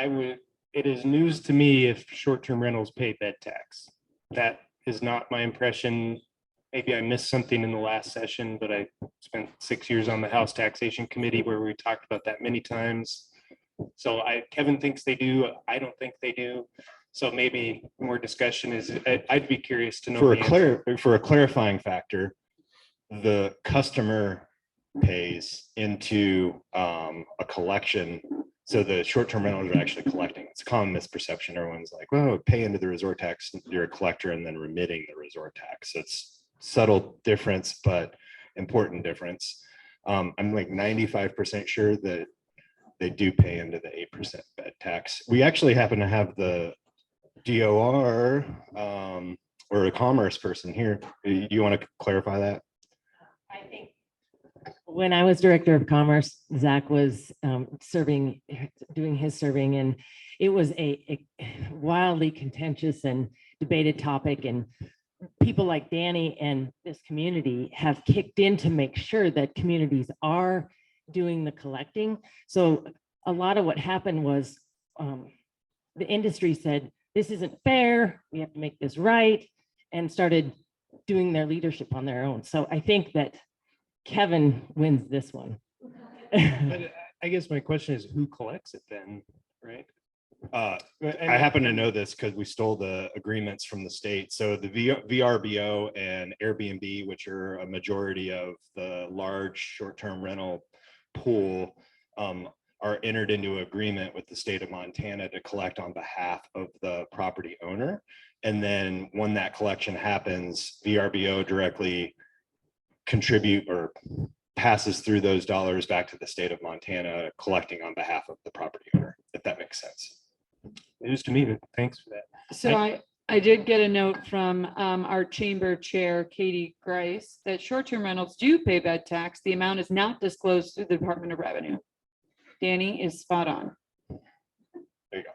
would, it is news to me if short-term rentals pay bed tax. That is not my impression. Maybe I missed something in the last session, but I spent 6 years on the House Taxation Committee where we talked about that many times. So Kevin thinks they do. I don't think they do. So maybe more discussion is, I'd be curious to know. For a clarifying factor, the customer pays into a collection. So the short-term rentals are actually collecting. It's a common misperception. Everyone's like, well, pay into the resort tax, you're a collector and then remitting the resort tax. So it's subtle difference, but important difference. I'm like 95% sure that they do pay into the 8% bed tax. We actually happen to have the DOR or a commerce person here. Do you want to clarify that? I think when I was director of commerce, Zach was doing his serving, and it was a wildly contentious and debated topic. And people like Danny and this community have kicked in to make sure that communities are doing the collecting. So a lot of what happened was the industry said, this isn't fair, we have to make this right, and started doing their leadership on their own. So I think that Kevin wins this one. But I guess my question is, who collects it then, right? I happen to know this because we stole the agreements from the state. So the VRBO and Airbnb, which are a majority of the large short-term rental pool, are entered into agreement with the state of Montana to collect on behalf of the property owner. And then when that collection happens, VRBO directly contribute or passes through those dollars back to the state of Montana, collecting on behalf of the property owner, if that makes sense. News to me, but thanks for that. So I did get a note from our chamber chair, Katie Grice, that short-term rentals do pay bed tax. The amount is not disclosed through the Department of Revenue. Danny is spot on. There you go.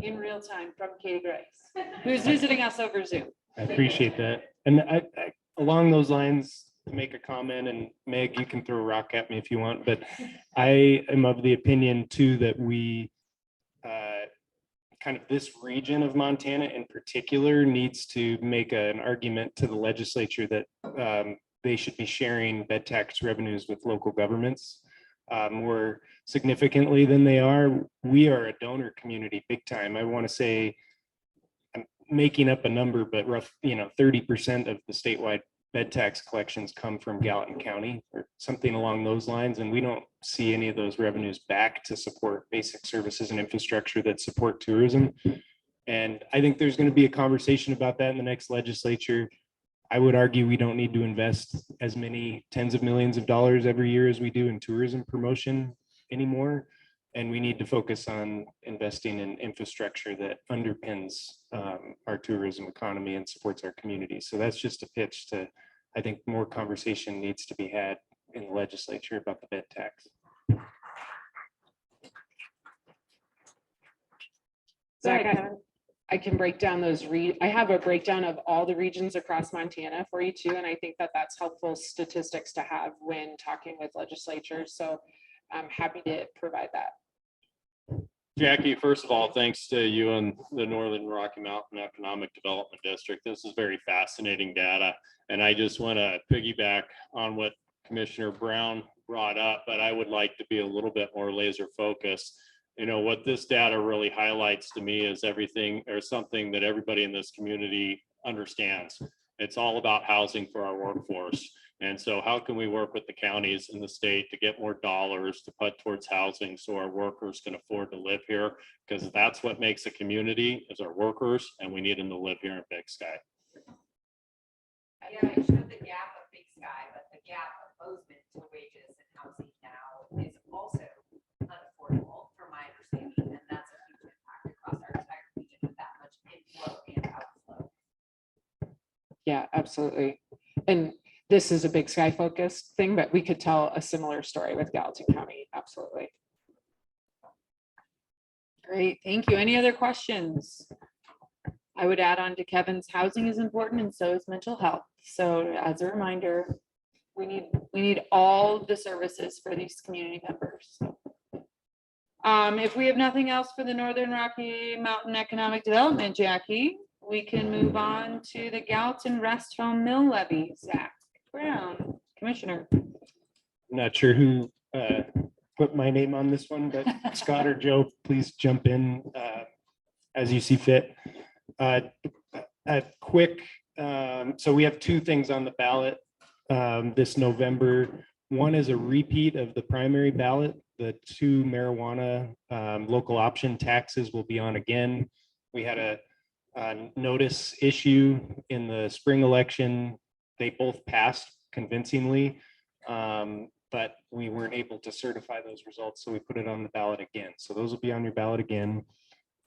In real time from Katie Grice, who's visiting us over Zoom. I appreciate that. And I along those lines, to make a comment, and Meg, you can throw a rock at me if you want, but I am of the opinion too that we kind of this region of Montana in particular needs to make an argument to the legislature that they should be sharing bed tax revenues with local governments more significantly than they are. We are a donor community big time. I want to say, I'm making up a number, but rough, 30% of the statewide bed tax collections come from Gallatin County or something along those lines. And we don't see any of those revenues back to support basic services and infrastructure that support tourism. And I think there's going to be a conversation about that in the next legislature. I would argue we don't need to invest as many tens of millions of dollars every year as we do in tourism promotion anymore. And we need to focus on investing in infrastructure that underpins our tourism economy and supports our community. So that's just a pitch to, I think more conversation needs to be had in the legislature about the bed tax. Zach, I can break down those I have a breakdown of all the regions across Montana for you too, and I think that that's helpful statistics to have when talking with legislatures. So I'm happy to provide that. Jackie, first of all, thanks to you and the Northern Rocky Mountain Economic Development District. This is very fascinating data. And I just want to piggyback on what Commissioner Brown brought up, but I would like to be a little bit more laser focused. You know, what this data really highlights to me is everything or something that everybody in this community understands. It's all about housing for our workforce. And so how can we work with the counties in the state to get more dollars to put towards housing so our workers can afford to live here? Because that's what makes a community is our workers, and we need them to live here in Big Sky. Yeah, I showed the gap of Big Sky, but the gap of Bozeman to wages and housing now is also unaffordable, from my understanding, and that's a huge impact across our entire region with that much inflow and outflow. Yeah, absolutely. And this is a Big Sky focused thing, but we could tell a similar story with Gallatin County. Absolutely. Great, thank you. Any other questions? I would add on to Kevin's, housing is important and so is mental health. So as a reminder, we need all the services for these community members. If we have nothing else for the Northern Rocky Mountain Economic Development, Jackie, we can move on to the Gallatin Rest Home Mill Levy. Zach Brown, Commissioner. I'm not sure who put my name on this one, but Scott or Joe, please jump in as you see fit. A quick, so we have two things on the ballot this November. One is a repeat of the primary ballot. The two marijuana local option taxes will be on again. We had a notice issue in the spring election. They both passed convincingly, but we weren't able to certify those results, so we put it on the ballot again. So those will be on your ballot again.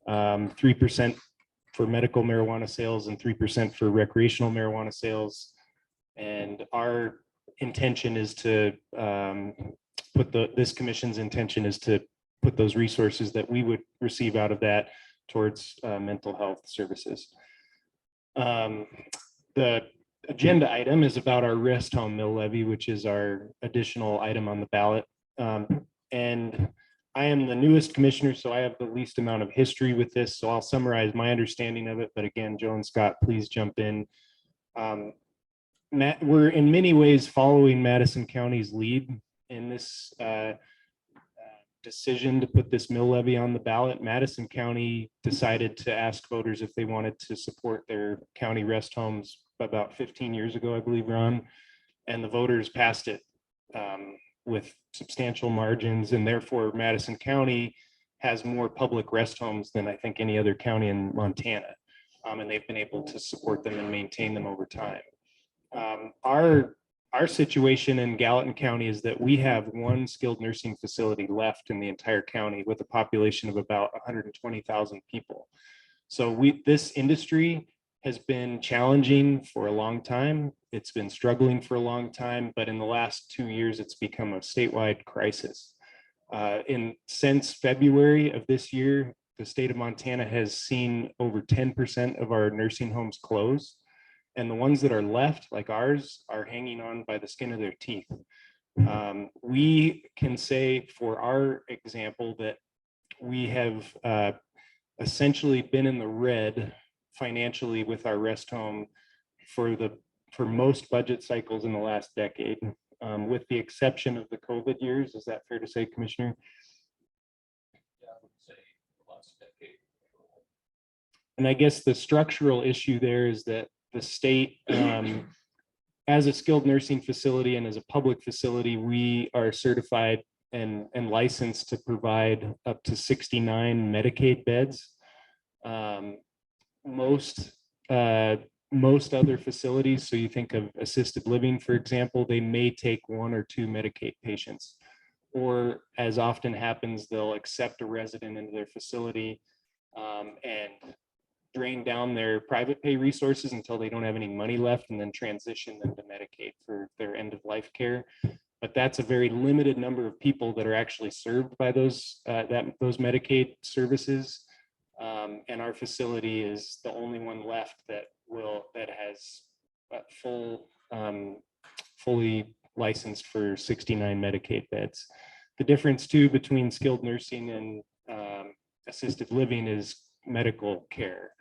3% for medical marijuana sales and 3% for recreational marijuana sales. And our intention is to this commission's intention is to put those resources that we would receive out of that towards mental health services. The agenda item is about our rest home mill levy, which is our additional item on the ballot. And I am the newest commissioner, so I have the least amount of history with this. So I'll summarize my understanding of it. But again, Joe and Scott, please jump in. We're in many ways following Madison County's lead in this decision to put this mill levy on the ballot. Madison County decided to ask voters if they wanted to support their county rest homes about 15 years ago, I believe, Ron, and the voters passed it with substantial margins, and therefore Madison County has more public rest homes than I think any other county in Montana, and they've been able to support them and maintain them over time. Our situation in Gallatin County is that we have one skilled nursing facility left in the entire county with a population of about 120,000 people. So this industry has been challenging for a long time. It's been struggling for a long time, but in the last 2 years, it's become a statewide crisis. Since February of this year, the state of Montana has seen over 10% of our nursing homes close. And the ones that are left, like ours, are hanging on by the skin of their teeth. We can say for our example that we have essentially been in the red financially with our rest home for most budget cycles in the last decade, with the exception of the COVID years. Is that fair to say, Commissioner? Yeah, I would say the last decade. And I guess the structural issue there is that the state, as a skilled nursing facility and as a public facility, we are certified and licensed to provide up to 69 Medicaid beds. Most other facilities, so you think of assisted living, for example, they may take 1 or 2 Medicaid patients. or as often happens, they'll accept a resident into their facility and drain down their private pay resources until they don't have any money left, and then transition them to Medicaid for their end of life care. But that's a very limited number of people that are actually served by those Medicaid services. And our facility is the only one left that has fully licensed for 69 Medicaid beds. The difference too between skilled nursing and assisted living is medical care.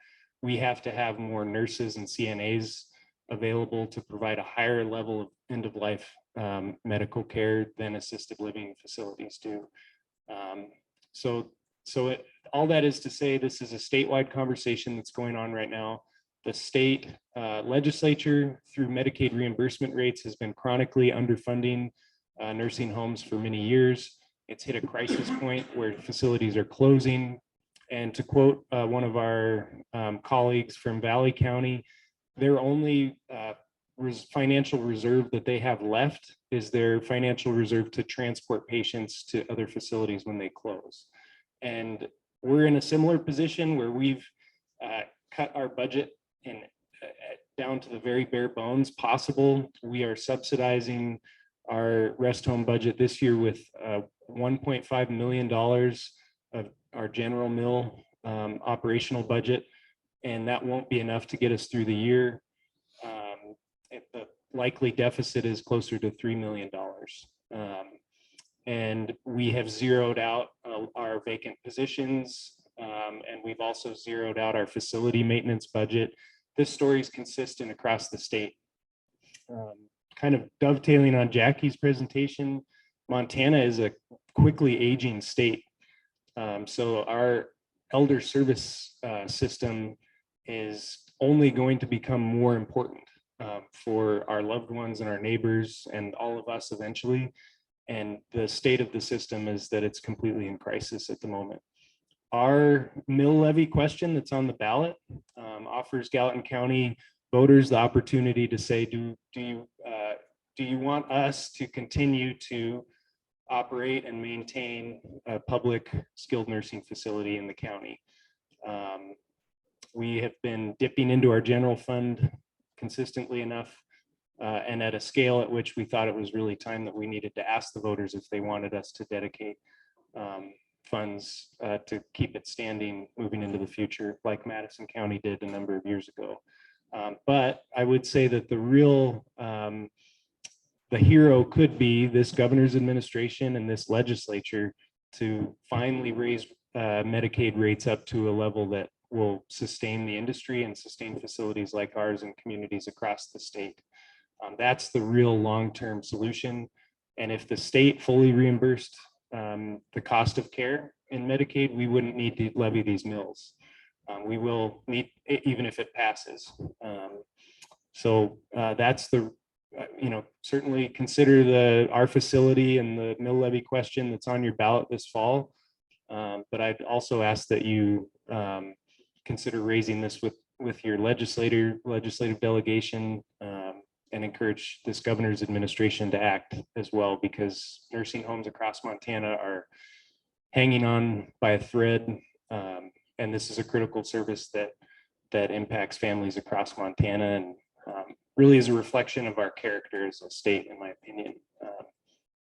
We have to have more nurses and CNAs available to provide a higher level of end of life medical care than assisted living facilities do. All that is to say, this is a statewide conversation that's going on right now. The state legislature, through Medicaid reimbursement rates, has been chronically underfunding nursing homes for many years. It's hit a crisis point where facilities are closing. And to quote one of our colleagues from Valley County, their only financial reserve that they have left is their financial reserve to transport patients to other facilities when they close. And we're in a similar position where we've cut our budget down to the very bare bones possible. We are subsidizing our rest home budget this year with $1.5 million of our general mill operational budget, and that won't be enough to get us through the year. The likely deficit is closer to $3 million. And we have zeroed out our vacant positions, and we've also zeroed out our facility maintenance budget. This story is consistent across the state. Kind of dovetailing on Jackie's presentation, Montana is a quickly aging state. So our elder service system is only going to become more important for our loved ones and our neighbors and all of us eventually. And the state of the system is that it's completely in crisis at the moment. Our mill levy question that's on the ballot offers Gallatin County voters the opportunity to say, do you want us to continue to operate and maintain a public skilled nursing facility in the county? We have been dipping into our general fund consistently enough and at a scale at which we thought it was really time that we needed to ask the voters if they wanted us to dedicate funds to keep it standing moving into the future, like Madison County did a number of years ago. But I would say that the hero could be this governor's administration and this legislature to finally raise Medicaid rates up to a level that will sustain the industry and sustain facilities like ours and communities across the state. That's the real long-term solution. And if the state fully reimbursed the cost of care in Medicaid, we wouldn't need to levy these mills. We will need, even if it passes. That's the, certainly consider our facility and the mill levy question that's on your ballot this fall. But I'd also ask that you consider raising this with your legislative delegation and encourage this governor's administration to act as well, because nursing homes across Montana are hanging on by a thread. And this is a critical service that impacts families across Montana and really is a reflection of our character as a state, in my opinion,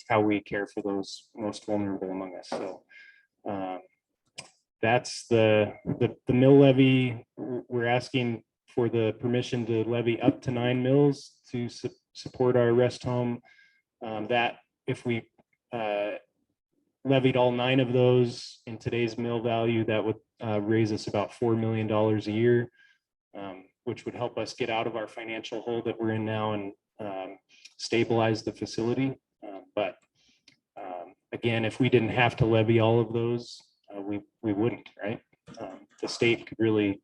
how we care for those most vulnerable among us. So that's the mill levy. We're asking for the permission to levy up to 9 mills to support our rest home. That if we levied all 9 of those in today's mill value, that would raise us about $4 million a year, which would help us get out of our financial hole that we're in now and stabilize the facility. But again, if we didn't have to levy all of those, we wouldn't, right? The state could really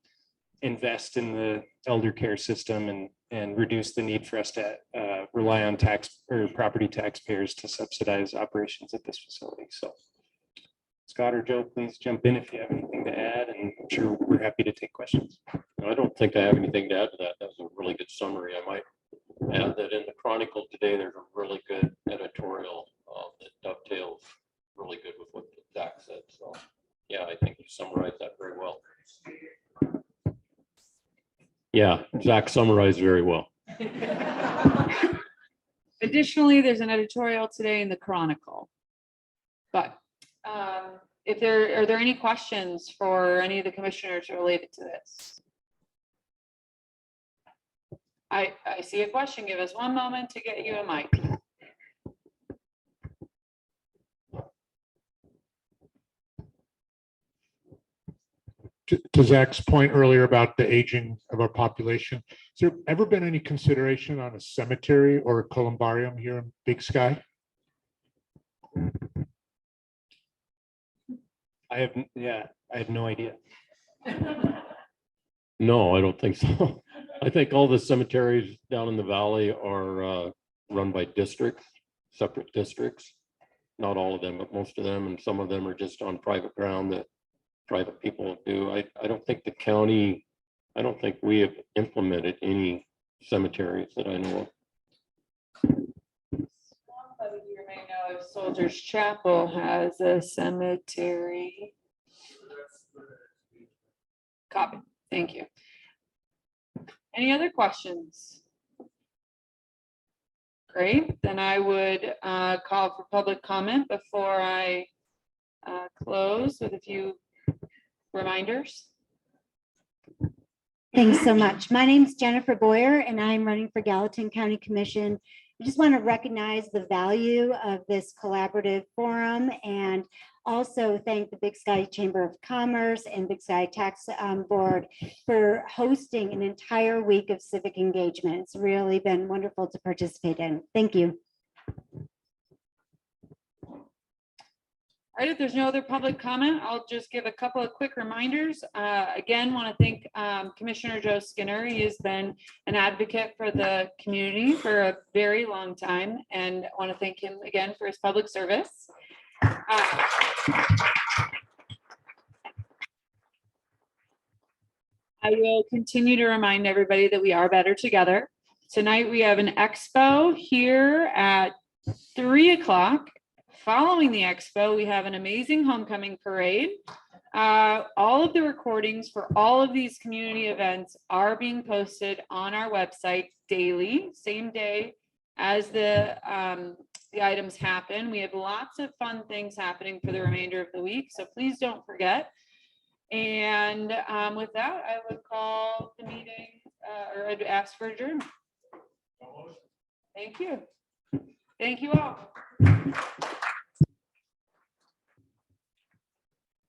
invest in the elder care system and reduce the need for us to rely on property taxpayers to subsidize operations at this facility. So Scott or Joe, please jump in if you have anything to add, and I'm sure we're happy to take questions. I don't think I have anything to add to that. That was a really good summary. I might add that in the Chronicle today, there's a really good editorial that dovetails really good with what Zach said. So, yeah, I think you summarized that very well. Yeah, Zach summarized very well. Additionally, there's an editorial today in the Chronicle. But if there, are there any questions for any of the commissioners related to this? I see a question. Give us one moment to get you a mic. To Zach's point earlier about the aging of our population, has there ever been any consideration on a cemetery or a columbarium here in Big Sky? I have no idea. No, I don't think so. I think all the cemeteries down in the valley are run by districts, separate districts. Not all of them, but most of them, and some of them are just on private ground that private people do. I don't think the county, I don't think we have implemented any cemeteries that I know of. Somebody here may know if Soldiers Chapel has a cemetery. Copy. Thank you. Any other questions? Great, then I would call for public comment before I close with a few reminders. Thanks so much. My name is Jennifer Boyer and I'm running for Gallatin County Commission. I just want to recognize the value of this collaborative forum and also thank the Big Sky Chamber of Commerce and Big Sky Tax Board for hosting an entire week of civic engagement. It's really been wonderful to participate in. Thank you. All right, if there's no other public comment, I'll just give a couple of quick reminders. Again, want to thank Commissioner Joe Skinner. He has been an advocate for the community for a very long time, and I want to thank him again for his public service. I will continue to remind everybody that we are better together. Tonight, we have an expo here at 3 o'clock. Following the expo, we have an amazing homecoming parade. All of the recordings for all of these community events are being posted on our website daily, same day as the items happen. We have lots of fun things happening for the remainder of the week, so please don't forget. And with that, I would call the meeting, or I'd ask for adjournment. Thank you. Thank you all.